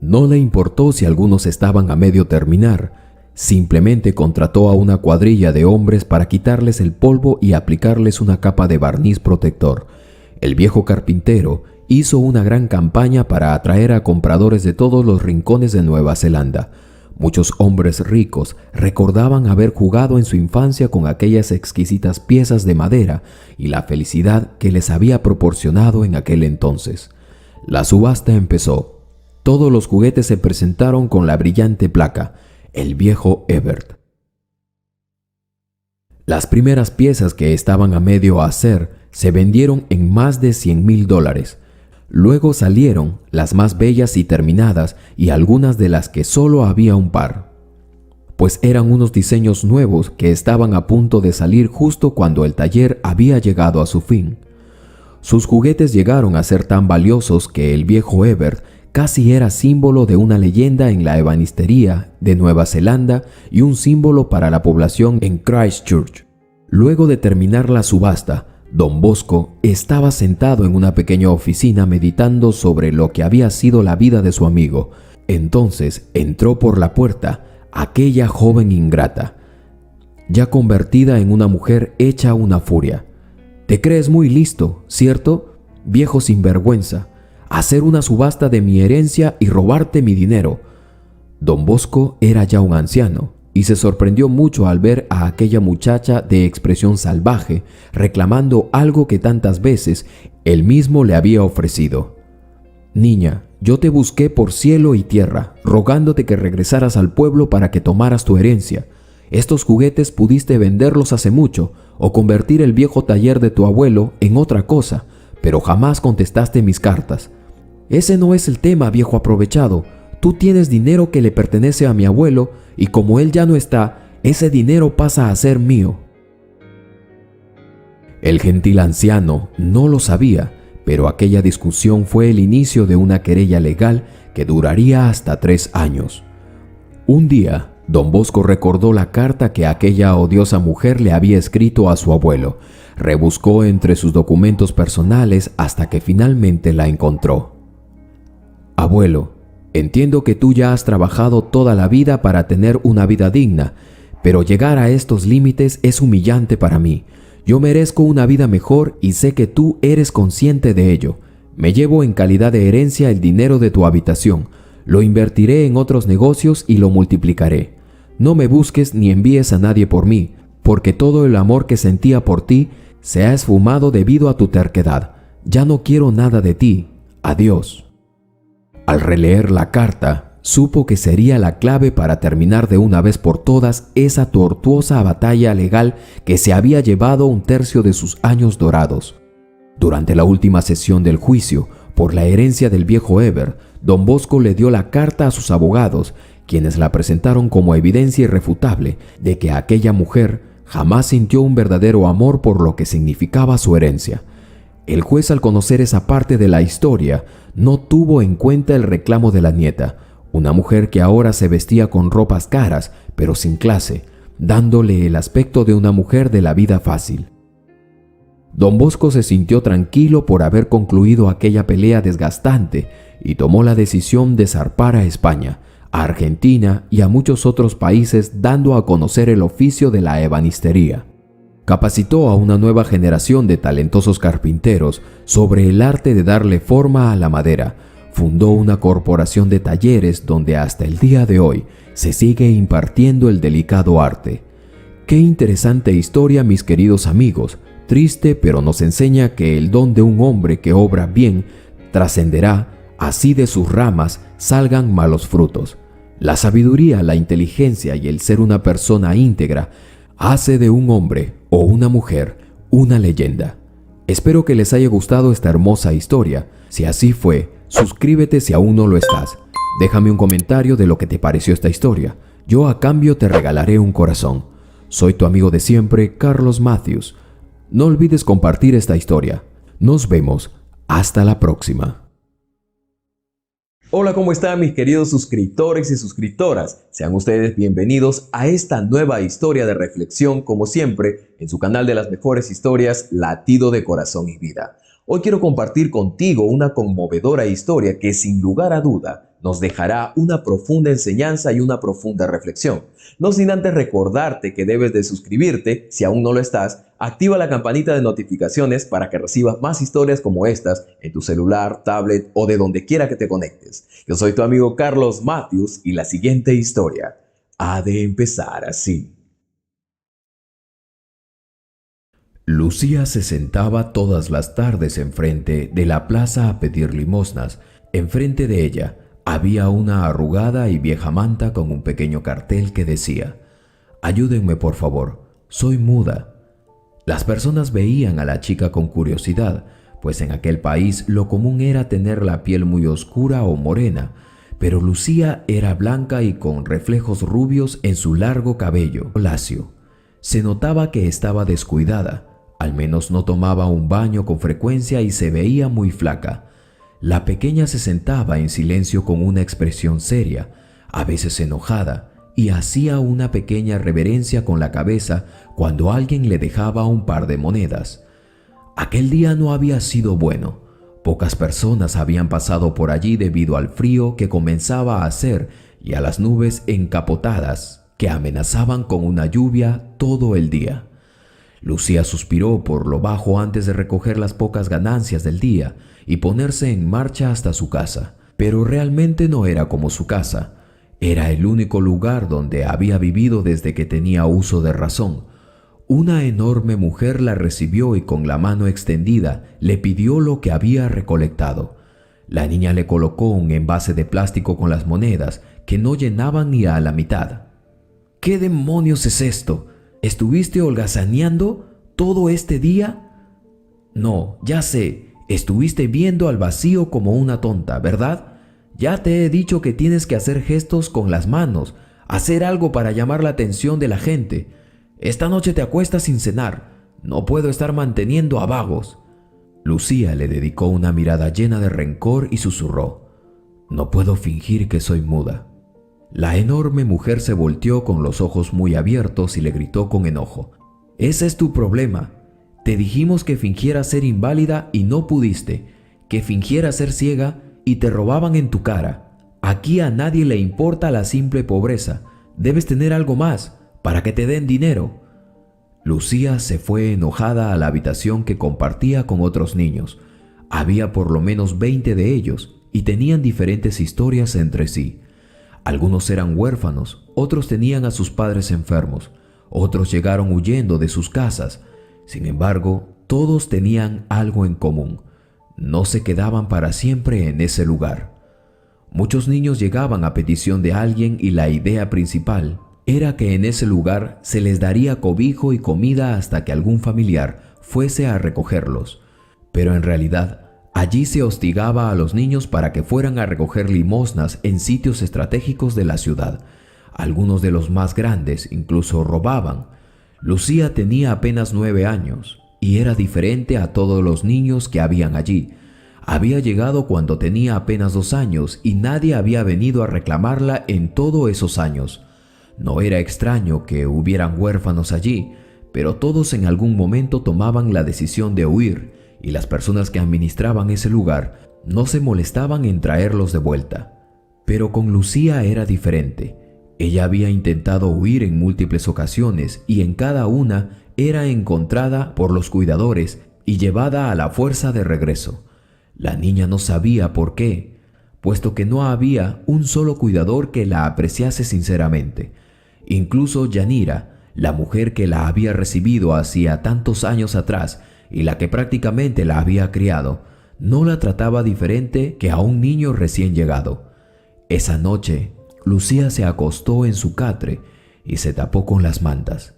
No le importó si algunos estaban a medio terminar. Simplemente contrató a una cuadrilla de hombres para quitarles el polvo y aplicarles una capa de barniz protector. El viejo carpintero hizo una gran campaña para atraer a compradores de todos los rincones de Nueva Zelanda. Muchos hombres ricos recordaban haber jugado en su infancia con aquellas exquisitas piezas de madera y la felicidad que les había proporcionado en aquel entonces. La subasta empezó. Todos los juguetes se presentaron con la brillante placa, el viejo Ebert. Las primeras piezas, que estaban a medio hacer, se vendieron en más de $100,000. Luego salieron las más bellas y terminadas y algunas de las que solo había un par, pues eran unos diseños nuevos que estaban a punto de salir justo cuando el taller había llegado a su fin. Sus juguetes llegaron a ser tan valiosos que el viejo Ebert casi era símbolo de una leyenda en la ebanistería de Nueva Zelanda y un símbolo para la población en Christchurch. Luego de terminar la subasta, Don Bosco estaba sentado en una pequeña oficina meditando sobre lo que había sido la vida de su amigo. Entonces entró por la puerta aquella joven ingrata, ya convertida en una mujer hecha una furia. «Te crees muy listo, ¿cierto? Viejo sinvergüenza, hacer una subasta de mi herencia y robarte mi dinero». Don Bosco era ya un anciano y se sorprendió mucho al ver a aquella muchacha de expresión salvaje reclamando algo que tantas veces él mismo le había ofrecido. «Niña, yo te busqué por cielo y tierra, rogándote que regresaras al pueblo para que tomaras tu herencia. Estos juguetes pudiste venderlos hace mucho o convertir el viejo taller de tu abuelo en otra cosa, pero jamás contestaste mis cartas. Ese no es el tema, viejo aprovechado. Tú tienes dinero que le pertenece a mi abuelo y como él ya no está, ese dinero pasa a ser mío». El gentil anciano no lo sabía, pero aquella discusión fue el inicio de una querella legal que duraría hasta 3 años. Un día, Don Bosco recordó la carta que aquella odiosa mujer le había escrito a su abuelo. Rebuscó entre sus documentos personales hasta que finalmente la encontró. «Abuelo, entiendo que tú ya has trabajado toda la vida para tener una vida digna, pero llegar a estos límites es humillante para mí. Yo merezco una vida mejor y sé que tú eres consciente de ello. Me llevo en calidad de herencia el dinero de tu habitación. Lo invertiré en otros negocios y lo multiplicaré. No me busques ni envíes a nadie por mí, porque todo el amor que sentía por ti se ha esfumado debido a tu terquedad. Ya no quiero nada de ti. Adiós». Al releer la carta, supo que sería la clave para terminar de una vez por todas esa tortuosa batalla legal que se había llevado 1/3 de sus años dorados. Durante la última sesión del juicio por la herencia del viejo Ebert, Don Bosco le dio la carta a sus abogados, quienes la presentaron como evidencia irrefutable de que aquella mujer jamás sintió un verdadero amor por lo que significaba su herencia. El juez, al conocer esa parte de la historia, no tuvo en cuenta el reclamo de la nieta, una mujer que ahora se vestía con ropas caras, pero sin clase, dándole el aspecto de una mujer de la vida fácil. Don Bosco se sintió tranquilo por haber concluido aquella pelea desgastante y tomó la decisión de zarpar a España, a Argentina y a muchos otros países, dando a conocer el oficio de la ebanistería. Capacitó a una nueva generación de talentosos carpinteros sobre el arte de darle forma a la madera. Fundó una corporación de talleres donde hasta el día de hoy se sigue impartiendo el delicado arte. Qué interesante historia, mis queridos amigos, Triste, pero nos enseña que el don de un hombre que obra bien trascenderá, así de sus ramas salgan malos frutos. La sabiduría, la inteligencia y el ser una persona íntegra hace de un hombre o una mujer una leyenda. Espero que les haya gustado esta hermosa historia. Si así fue, suscríbete si aún no lo estás. Déjame un comentario de lo que te pareció esta historia. Yo a cambio te regalaré un corazón. Soy tu amigo de siempre, Carlos Matthews. No olvides compartir esta historia. Nos vemos. Hasta la próxima. Hola, ¿cómo están mis queridos suscriptores y suscriptoras? Sean ustedes bienvenidos a esta nueva historia de reflexión, como siempre, en su canal de las mejores historias, Latido de Corazón y Vida. Hoy quiero compartir contigo una conmovedora historia que sin lugar a duda nos dejará una profunda enseñanza y una profunda reflexión. No sin antes recordarte que debes de suscribirte, si aún no lo estás, activa la campanita de notificaciones para que recibas más historias como estas en tu celular, tablet o de donde quiera que te conectes. Yo soy tu amigo Carlos Matthews y la siguiente historia ha de empezar así. Lucía se sentaba todas las tardes enfrente de la plaza a pedir limosnas. Enfrente de ella había una arrugada y vieja manta con un pequeño cartel que decía: «Ayúdenme por favor, soy muda». Las personas veían a la chica con curiosidad, pues en aquel país lo común era tener la piel muy oscura o morena, pero Lucía era blanca y con reflejos rubios en su largo cabello lacio. Se notaba que estaba descuidada, al menos no tomaba un baño con frecuencia y se veía muy flaca. La pequeña se sentaba en silencio con una expresión seria, a veces enojada, y hacía una pequeña reverencia con la cabeza cuando alguien le dejaba un par de monedas. Aquel día no había sido bueno. Pocas personas habían pasado por allí debido al frío que comenzaba a hacer y a las nubes encapotadas que amenazaban con una lluvia todo el día. Lucía suspiró por lo bajo antes de recoger las pocas ganancias del día y ponerse en marcha hasta su casa. Pero realmente no era como su casa. Era el único lugar donde había vivido desde que tenía uso de razón. Una enorme mujer la recibió y con la mano extendida le pidió lo que había recolectado. La niña le colocó un envase de plástico con las monedas que no llenaban ni a la mitad. «¿Qué demonios es esto? ¿Estuviste holgazaneando todo este día?» «No, ya sé, estuviste viendo al vacío como una tonta, ¿verdad? Ya te he dicho que tienes que hacer gestos con las manos, hacer algo para llamar la atención de la gente. Esta noche te acuestas sin cenar. No puedo estar manteniendo a vagos». Lucía le dedicó una mirada llena de rencor y susurró: «No puedo fingir que soy muda». La enorme mujer se volteó con los ojos muy abiertos y le gritó con enojo: «Ese es tu problema. Te dijimos que fingieras ser inválida y no pudiste, que fingieras ser ciega y te robaban en tu cara. Aquí a nadie le importa la simple pobreza. Debes tener algo más para que te den dinero». Lucía se fue enojada a la habitación que compartía con otros niños. Había por lo menos 20 de ellos y tenían diferentes historias entre sí. Algunos eran huérfanos, otros tenían a sus padres enfermos, otros llegaron huyendo de sus casas. Sin embargo, todos tenían algo en común: no se quedaban para siempre en ese lugar. Muchos niños llegaban a petición de alguien y la idea principal era que en ese lugar se les daría cobijo y comida hasta que algún familiar fuese a recogerlos. Pero en realidad, allí se hostigaba a los niños para que fueran a recoger limosnas en sitios estratégicos de la ciudad. Algunos de los más grandes incluso robaban. Lucía tenía apenas 9 años y era diferente a todos los niños que habían allí. Había llegado cuando tenía apenas 2 años y nadie había venido a reclamarla en todos esos años. No era extraño que hubieran huérfanos allí, pero todos en algún momento tomaban la decisión de huir, y las personas que administraban ese lugar no se molestaban en traerlos de vuelta. Pero con Lucía era diferente. Ella había intentado huir en múltiples ocasiones y en cada una era encontrada por los cuidadores y llevada a la fuerza de regreso. La niña no sabía por qué, puesto que no había un solo cuidador que la apreciase sinceramente. Incluso Yanira, La mujer que la había recibido hacía tantos años atrás y la que prácticamente la había criado, no la trataba diferente que a un niño recién llegado. Esa noche, Lucía se acostó en su catre y se tapó con las mantas.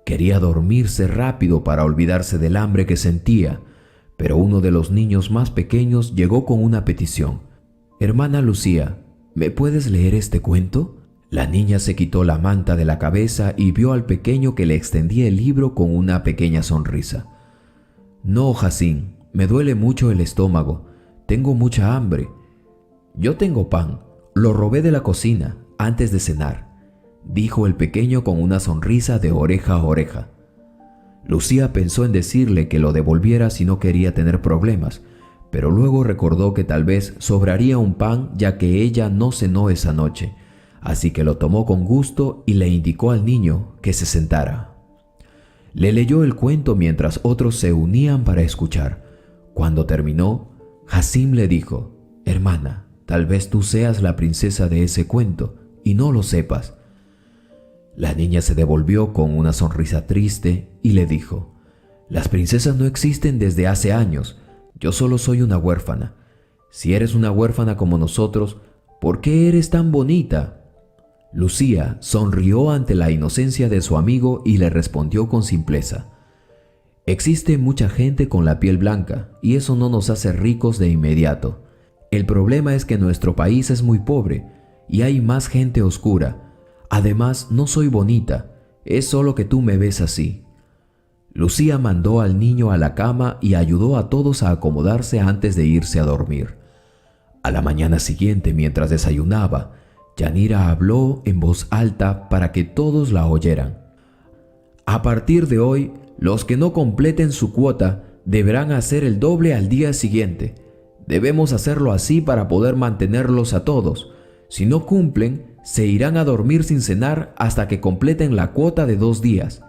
Quería dormirse rápido para olvidarse del hambre que sentía, pero uno de los niños más pequeños llegó con una petición. «Hermana Lucía, ¿me puedes leer este cuento?». La niña se quitó la manta de la cabeza y vio al pequeño que le extendía el libro con una pequeña sonrisa. «No, Jacín, me duele mucho el estómago. Tengo mucha hambre». «Yo tengo pan. Lo robé de la cocina antes de cenar», dijo el pequeño con una sonrisa de oreja a oreja. Lucía pensó en decirle que lo devolviera si no quería tener problemas, pero luego recordó que tal vez sobraría un pan ya que ella no cenó esa noche, así que lo tomó con gusto y le indicó al niño que se sentara. Le leyó el cuento mientras otros se unían para escuchar. Cuando terminó, Jacín le dijo: «Hermana, tal vez tú seas la princesa de ese cuento y no lo sepas». La niña se devolvió con una sonrisa triste y le dijo: «Las princesas no existen desde hace años. Yo solo soy una huérfana. Si eres una huérfana como nosotros, ¿por qué eres tan bonita?». Lucía sonrió ante la inocencia de su amigo y le respondió con simpleza: «Existe mucha gente con la piel blanca y eso no nos hace ricos de inmediato. El problema es que nuestro país es muy pobre y hay más gente oscura. Además, no soy bonita, es solo que tú me ves así». Lucía mandó al niño a la cama y ayudó a todos a acomodarse antes de irse a dormir. A la mañana siguiente, mientras desayunaba, Yanira habló en voz alta para que todos la oyeran. «A partir de hoy, los que no completen su cuota deberán hacer el doble al día siguiente. Debemos hacerlo así para poder mantenerlos a todos. Si no cumplen, se irán a dormir sin cenar hasta que completen la cuota de 2 días».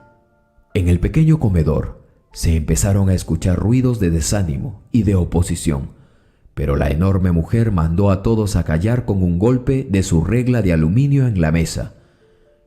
En el pequeño comedor se empezaron a escuchar ruidos de desánimo y de oposición, pero la enorme mujer mandó a todos a callar con un golpe de su regla de aluminio en la mesa.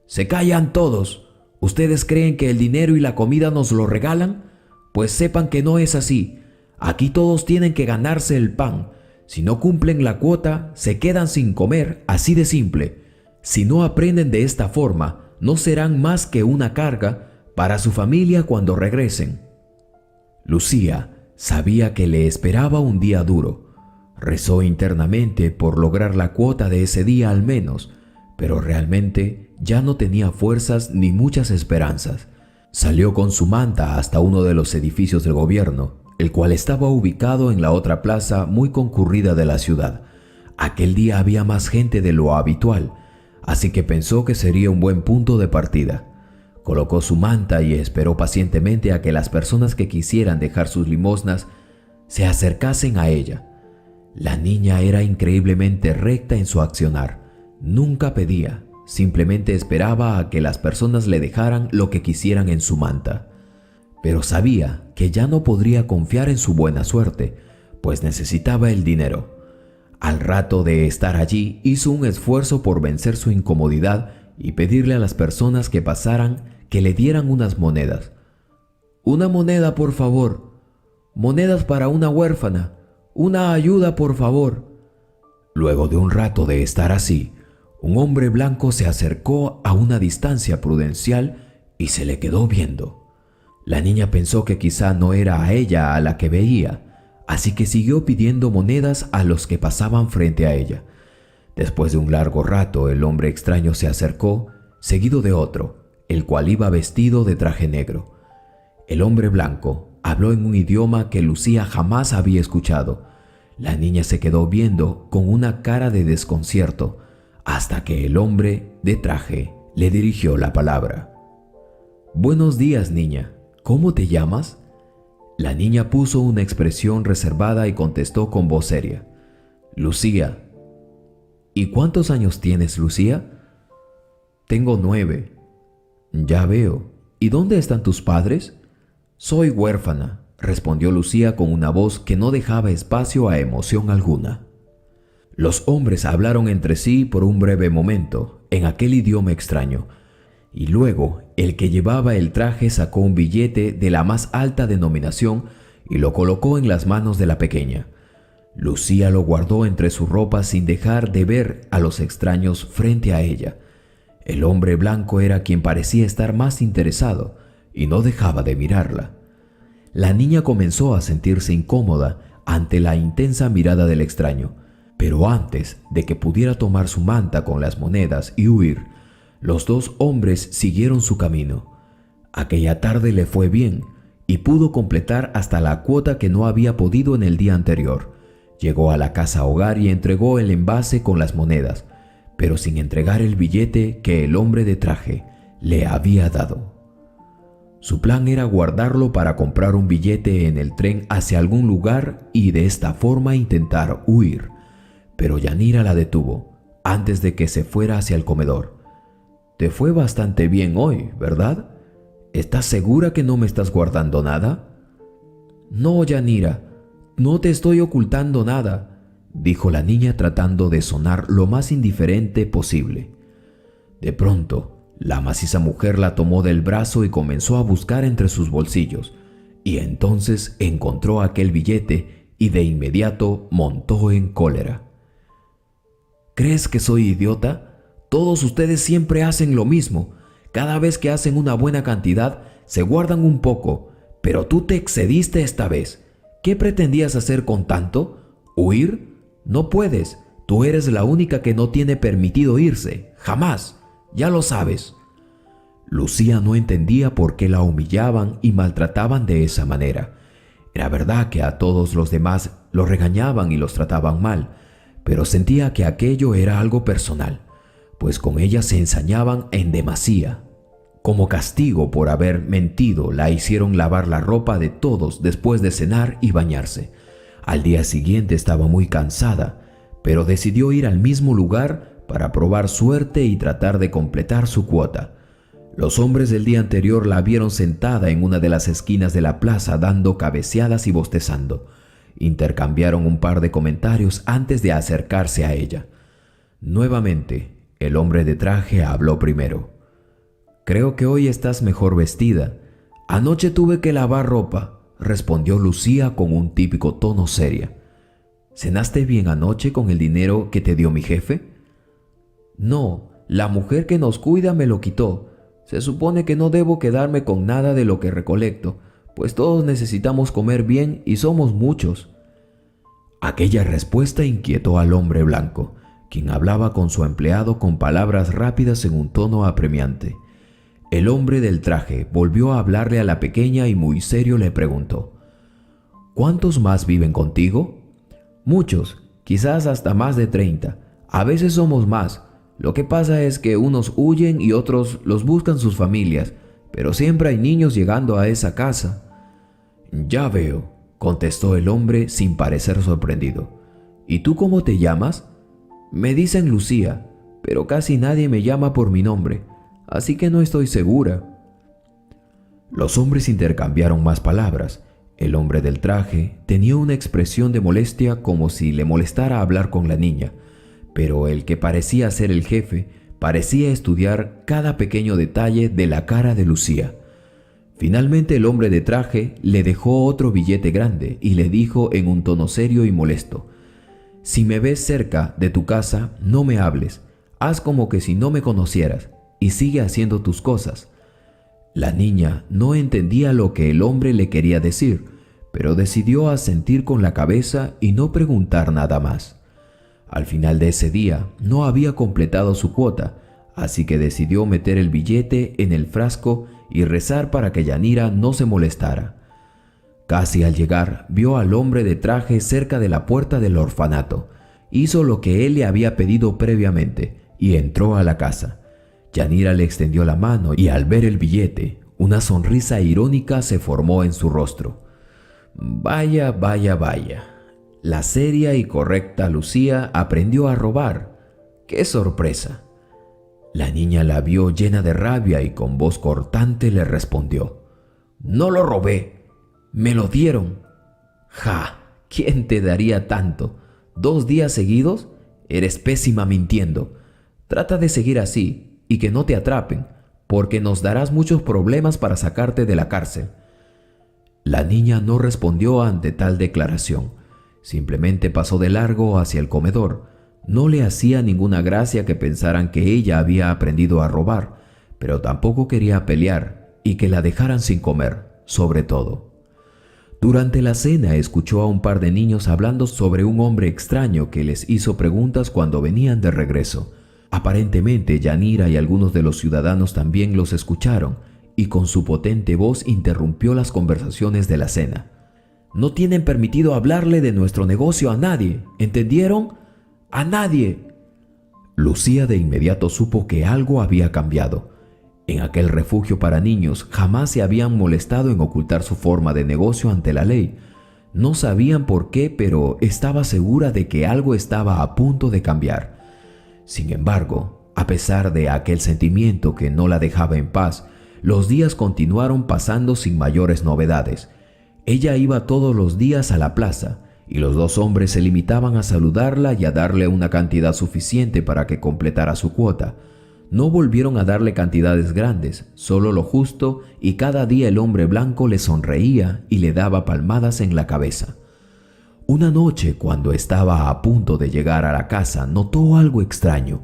«¡Se callan todos! ¿Ustedes creen que el dinero y la comida nos lo regalan? Pues sepan que no es así. Aquí todos tienen que ganarse el pan. Si no cumplen la cuota, se quedan sin comer, así de simple. Si no aprenden de esta forma, no serán más que una carga para su familia cuando regresen». Lucía sabía que le esperaba un día duro. Rezó internamente por lograr la cuota de ese día al menos, pero realmente ya no tenía fuerzas ni muchas esperanzas. Salió con su manta hasta uno de los edificios del gobierno, el cual estaba ubicado en la otra plaza muy concurrida de la ciudad. Aquel día había más gente de lo habitual, así que pensó que sería un buen punto de partida. Colocó su manta y esperó pacientemente a que las personas que quisieran dejar sus limosnas se acercasen a ella. La niña era increíblemente recta en su accionar. Nunca pedía, simplemente esperaba a que las personas le dejaran lo que quisieran en su manta. Pero sabía que ya no podría confiar en su buena suerte, pues necesitaba el dinero. Al rato de estar allí, hizo un esfuerzo por vencer su incomodidad y pedirle a las personas que pasaran que le dieran unas monedas. «Una moneda, por favor. Monedas para una huérfana. Una ayuda, por favor». Luego de un rato de estar así, un hombre blanco se acercó a una distancia prudencial y se le quedó viendo. La niña pensó que quizá no era a ella a la que veía, así que siguió pidiendo monedas a los que pasaban frente a ella. Después de un largo rato, el hombre extraño se acercó, seguido de otro, el cual iba vestido de traje negro. El hombre blanco habló en un idioma que Lucía jamás había escuchado. La niña se quedó viendo con una cara de desconcierto, hasta que el hombre de traje le dirigió la palabra. «Buenos días, niña. ¿Cómo te llamas?». La niña puso una expresión reservada y contestó con voz seria: «Lucía». «¿Y cuántos años tienes, Lucía?». «Tengo 9». «Ya veo. ¿Y dónde están tus padres?». «Soy huérfana», respondió Lucía con una voz que no dejaba espacio a emoción alguna. Los hombres hablaron entre sí por un breve momento en aquel idioma extraño, y luego el que llevaba el traje sacó un billete de la más alta denominación y lo colocó en las manos de la pequeña. Lucía lo guardó entre su ropa sin dejar de ver a los extraños frente a ella. El hombre blanco era quien parecía estar más interesado y no dejaba de mirarla. La niña comenzó a sentirse incómoda ante la intensa mirada del extraño, pero antes de que pudiera tomar su manta con las monedas y huir, los dos hombres siguieron su camino. Aquella tarde le fue bien y pudo completar hasta la cuota que no había podido en el día anterior. Llegó a la casa hogar y entregó el envase con las monedas, pero sin entregar el billete que el hombre de traje le había dado. Su plan era guardarlo para comprar un billete en el tren hacia algún lugar y de esta forma intentar huir, pero Yanira la detuvo antes de que se fuera hacia el comedor. «Te fue bastante bien hoy, ¿verdad? ¿Estás segura que no me estás guardando nada?» «No, Yanira, no te estoy ocultando nada», dijo la niña tratando de sonar lo más indiferente posible. De pronto, la maciza mujer la tomó del brazo y comenzó a buscar entre sus bolsillos, y entonces encontró aquel billete y de inmediato montó en cólera. «¿Crees que soy idiota? Todos ustedes siempre hacen lo mismo. Cada vez que hacen una buena cantidad, se guardan un poco, pero tú te excediste esta vez. ¿Qué pretendías hacer con tanto? ¿Huir? No puedes. Tú eres la única que no tiene permitido irse. Jamás. Ya lo sabes». Lucía no entendía por qué la humillaban y maltrataban de esa manera. Era verdad que a todos los demás los regañaban y los trataban mal, pero sentía que aquello era algo personal, pues con ella se ensañaban en demasía. Como castigo por haber mentido, la hicieron lavar la ropa de todos después de cenar y bañarse. Al día siguiente estaba muy cansada, pero decidió ir al mismo lugar para probar suerte y tratar de completar su cuota. Los hombres del día anterior la vieron sentada en una de las esquinas de la plaza dando cabeceadas y bostezando. Intercambiaron un par de comentarios antes de acercarse a ella. Nuevamente, el hombre de traje habló primero. «Creo que hoy estás mejor vestida. Anoche tuve que lavar ropa», respondió Lucía con un típico tono seria. «¿Cenaste bien anoche con el dinero que te dio mi jefe?» «No, la mujer que nos cuida me lo quitó. Se supone que no debo quedarme con nada de lo que recolecto, pues todos necesitamos comer bien y somos muchos». Aquella respuesta inquietó al hombre blanco, quien hablaba con su empleado con palabras rápidas en un tono apremiante. El hombre del traje volvió a hablarle a la pequeña y muy serio le preguntó: «¿Cuántos más viven contigo?» «Muchos, quizás hasta más de 30. A veces somos más. Lo que pasa es que unos huyen y otros los buscan sus familias, pero siempre hay niños llegando a esa casa». «Ya veo», contestó el hombre sin parecer sorprendido. «¿Y tú cómo te llamas?» «Me dicen Lucía, pero casi nadie me llama por mi nombre, así que no estoy segura». Los hombres intercambiaron más palabras. El hombre del traje tenía una expresión de molestia como si le molestara hablar con la niña, pero el que parecía ser el jefe parecía estudiar cada pequeño detalle de la cara de Lucía. Finalmente el hombre de traje le dejó otro billete grande y le dijo en un tono serio y molesto: «Si me ves cerca de tu casa, no me hables. Haz como que si no me conocieras y sigue haciendo tus cosas». La niña no entendía lo que el hombre le quería decir, pero decidió asentir con la cabeza y no preguntar nada más. Al final de ese día no había completado su cuota, así que decidió meter el billete en el frasco y rezar para que Yanira no se molestara. Casi al llegar, vio al hombre de traje cerca de la puerta del orfanato. Hizo lo que él le había pedido previamente y entró a la casa. Yanira le extendió la mano y al ver el billete, una sonrisa irónica se formó en su rostro. Vaya, vaya, vaya. La seria y correcta Lucía aprendió a robar. ¡Qué sorpresa! La niña la vio llena de rabia y con voz cortante le respondió: «No lo robé, me lo dieron». «Ja, ¿quién te daría tanto? 2 días seguidos? Eres pésima mintiendo. Trata de seguir así y que no te atrapen. porque nos darás muchos problemas para sacarte de la cárcel». La niña no respondió ante tal declaración. Simplemente pasó de largo hacia el comedor. No le hacía ninguna gracia que pensaran que ella había aprendido a robar, pero tampoco quería pelear y que la dejaran sin comer, sobre todo. Durante la cena escuchó a un par de niños hablando sobre un hombre extraño que les hizo preguntas cuando venían de regreso. Aparentemente Yanira y algunos de los ciudadanos también los escucharon y con su potente voz interrumpió las conversaciones de la cena. «No tienen permitido hablarle de nuestro negocio a nadie, ¿entendieron? ¡A nadie!». Lucía de inmediato supo que algo había cambiado. En aquel refugio para niños jamás se habían molestado en ocultar su forma de negocio ante la ley. No sabían por qué, pero estaba segura de que algo estaba a punto de cambiar. Sin embargo, a pesar de aquel sentimiento que no la dejaba en paz, los días continuaron pasando sin mayores novedades. Ella iba todos los días a la plaza y los dos hombres se limitaban a saludarla y a darle una cantidad suficiente para que completara su cuota. No volvieron a darle cantidades grandes, solo lo justo, y cada día el hombre blanco le sonreía y le daba palmadas en la cabeza. Una noche, cuando estaba a punto de llegar a la casa, notó algo extraño.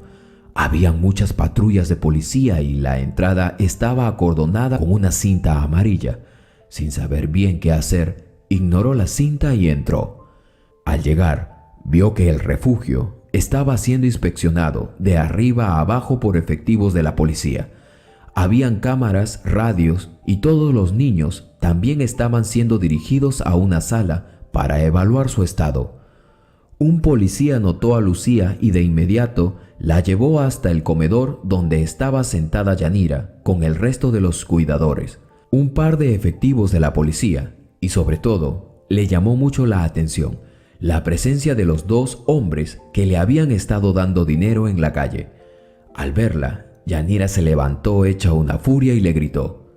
Habían muchas patrullas de policía y la entrada estaba acordonada con una cinta amarilla. Sin saber bien qué hacer, ignoró la cinta y entró. Al llegar, vio que el refugio estaba siendo inspeccionado de arriba a abajo por efectivos de la policía. Habían cámaras, radios y todos los niños también estaban siendo dirigidos a una sala para evaluar su estado. Un policía notó a Lucía y de inmediato la llevó hasta el comedor donde estaba sentada Yanira con el resto de los cuidadores. Un par de efectivos de la policía y sobre todo le llamó mucho la atención la presencia de los dos hombres que le habían estado dando dinero en la calle. Al verla, Yanira se levantó hecha una furia y le gritó: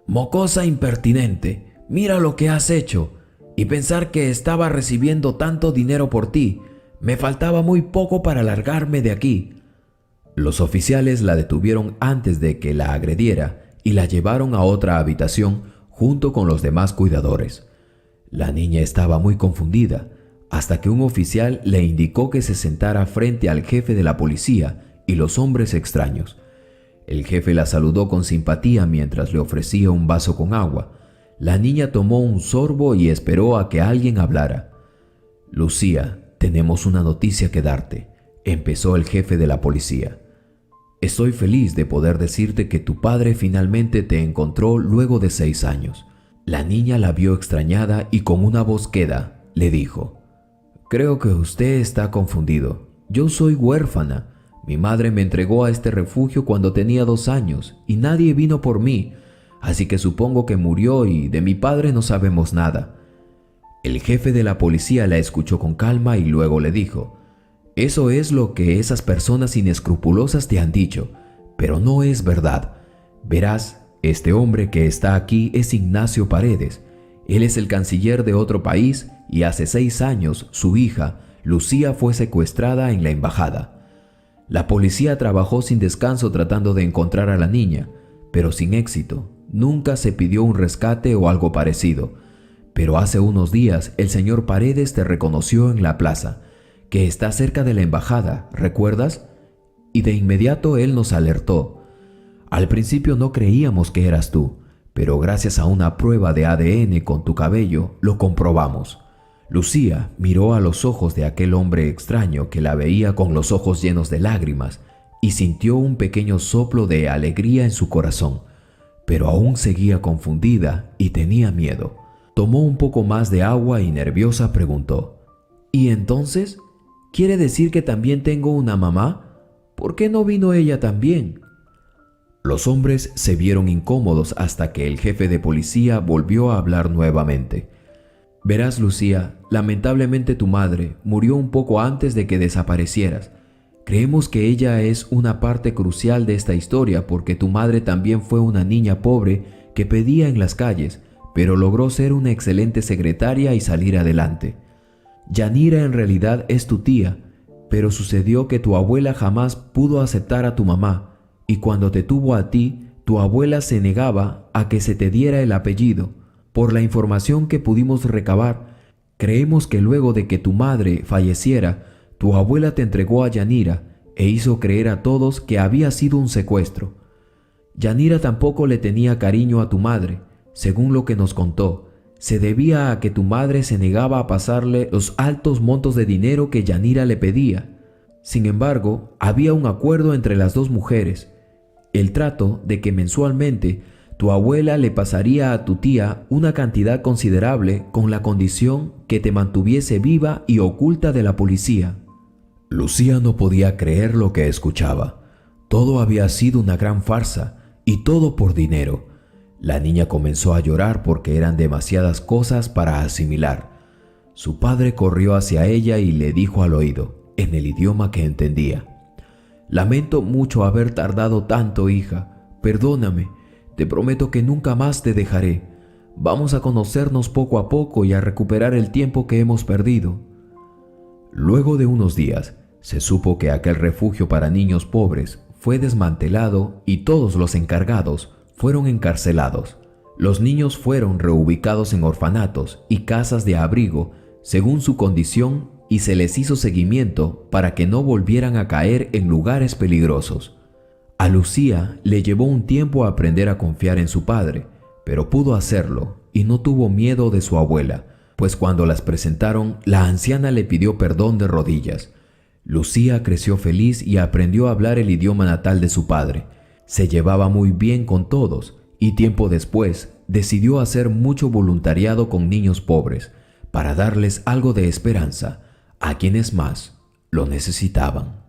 «¡Mocosa impertinente! ¡Mira lo que has hecho! Y pensar que estaba recibiendo tanto dinero por ti. Me faltaba muy poco para largarme de aquí». Los oficiales la detuvieron antes de que la agrediera y la llevaron a otra habitación junto con los demás cuidadores. La niña estaba muy confundida hasta que un oficial le indicó que se sentara frente al jefe de la policía y los hombres extraños. El jefe la saludó con simpatía mientras le ofrecía un vaso con agua. La niña tomó un sorbo y esperó a que alguien hablara. «Lucía, tenemos una noticia que darte», empezó el jefe de la policía. «Estoy feliz de poder decirte que tu padre finalmente te encontró luego de 6 años». La niña la vio extrañada y con una voz queda le dijo: «Creo que usted está confundido. Yo soy huérfana. Mi madre me entregó a este refugio cuando tenía 2 años y nadie vino por mí, así que supongo que murió y de mi padre no sabemos nada». El jefe de la policía la escuchó con calma y luego le dijo: «Eso es lo que esas personas inescrupulosas te han dicho, pero no es verdad. Verás, este hombre que está aquí es Ignacio Paredes. Él es el canciller de otro país y hace 6 años su hija, Lucía, fue secuestrada en la embajada». La policía trabajó sin descanso tratando de encontrar a la niña, pero sin éxito. Nunca se pidió un rescate o algo parecido. Pero hace unos días el señor Paredes te reconoció en la plaza, que está cerca de la embajada, ¿recuerdas? Y de inmediato él nos alertó. Al principio no creíamos que eras tú, pero gracias a una prueba de ADN con tu cabello lo comprobamos. Lucía miró a los ojos de aquel hombre extraño que la veía con los ojos llenos de lágrimas y sintió un pequeño soplo de alegría en su corazón, pero aún seguía confundida y tenía miedo. Tomó un poco más de agua y nerviosa preguntó: «¿Y entonces? ¿Quiere decir que también tengo una mamá? ¿Por qué no vino ella también?». Los hombres se vieron incómodos hasta que el jefe de policía volvió a hablar nuevamente. «Verás, Lucía, lamentablemente tu madre murió un poco antes de que desaparecieras. Creemos que ella es una parte crucial de esta historia porque tu madre también fue una niña pobre que pedía en las calles, pero logró ser una excelente secretaria y salir adelante. Yanira en realidad es tu tía, pero sucedió que tu abuela jamás pudo aceptar a tu mamá y cuando te tuvo a ti, tu abuela se negaba a que se te diera el apellido. Por la información que pudimos recabar, creemos que luego de que tu madre falleciera, tu abuela te entregó a Yanira e hizo creer a todos que había sido un secuestro. Yanira tampoco le tenía cariño a tu madre, según lo que nos contó. Se debía a que tu madre se negaba a pasarle los altos montos de dinero que Yanira le pedía. Sin embargo, había un acuerdo entre las dos mujeres, el trato de que mensualmente tu abuela le pasaría a tu tía una cantidad considerable con la condición que te mantuviese viva y oculta de la policía. Lucía no podía creer lo que escuchaba. Todo había sido una gran farsa y todo por dinero. La niña comenzó a llorar porque eran demasiadas cosas para asimilar. Su padre corrió hacia ella y le dijo al oído, en el idioma que entendía: «Lamento mucho haber tardado tanto, hija. Perdóname. Te prometo que nunca más te dejaré. Vamos a conocernos poco a poco y a recuperar el tiempo que hemos perdido». Luego de unos días, se supo que aquel refugio para niños pobres fue desmantelado y todos los encargados fueron encarcelados. Los niños fueron reubicados en orfanatos y casas de abrigo según su condición y se les hizo seguimiento para que no volvieran a caer en lugares peligrosos. A Lucía le llevó un tiempo aprender a confiar en su padre, pero pudo hacerlo y no tuvo miedo de su abuela, pues cuando las presentaron, la anciana le pidió perdón de rodillas. Lucía creció feliz y aprendió a hablar el idioma natal de su padre. Se llevaba muy bien con todos y tiempo después decidió hacer mucho voluntariado con niños pobres para darles algo de esperanza a quienes más lo necesitaban.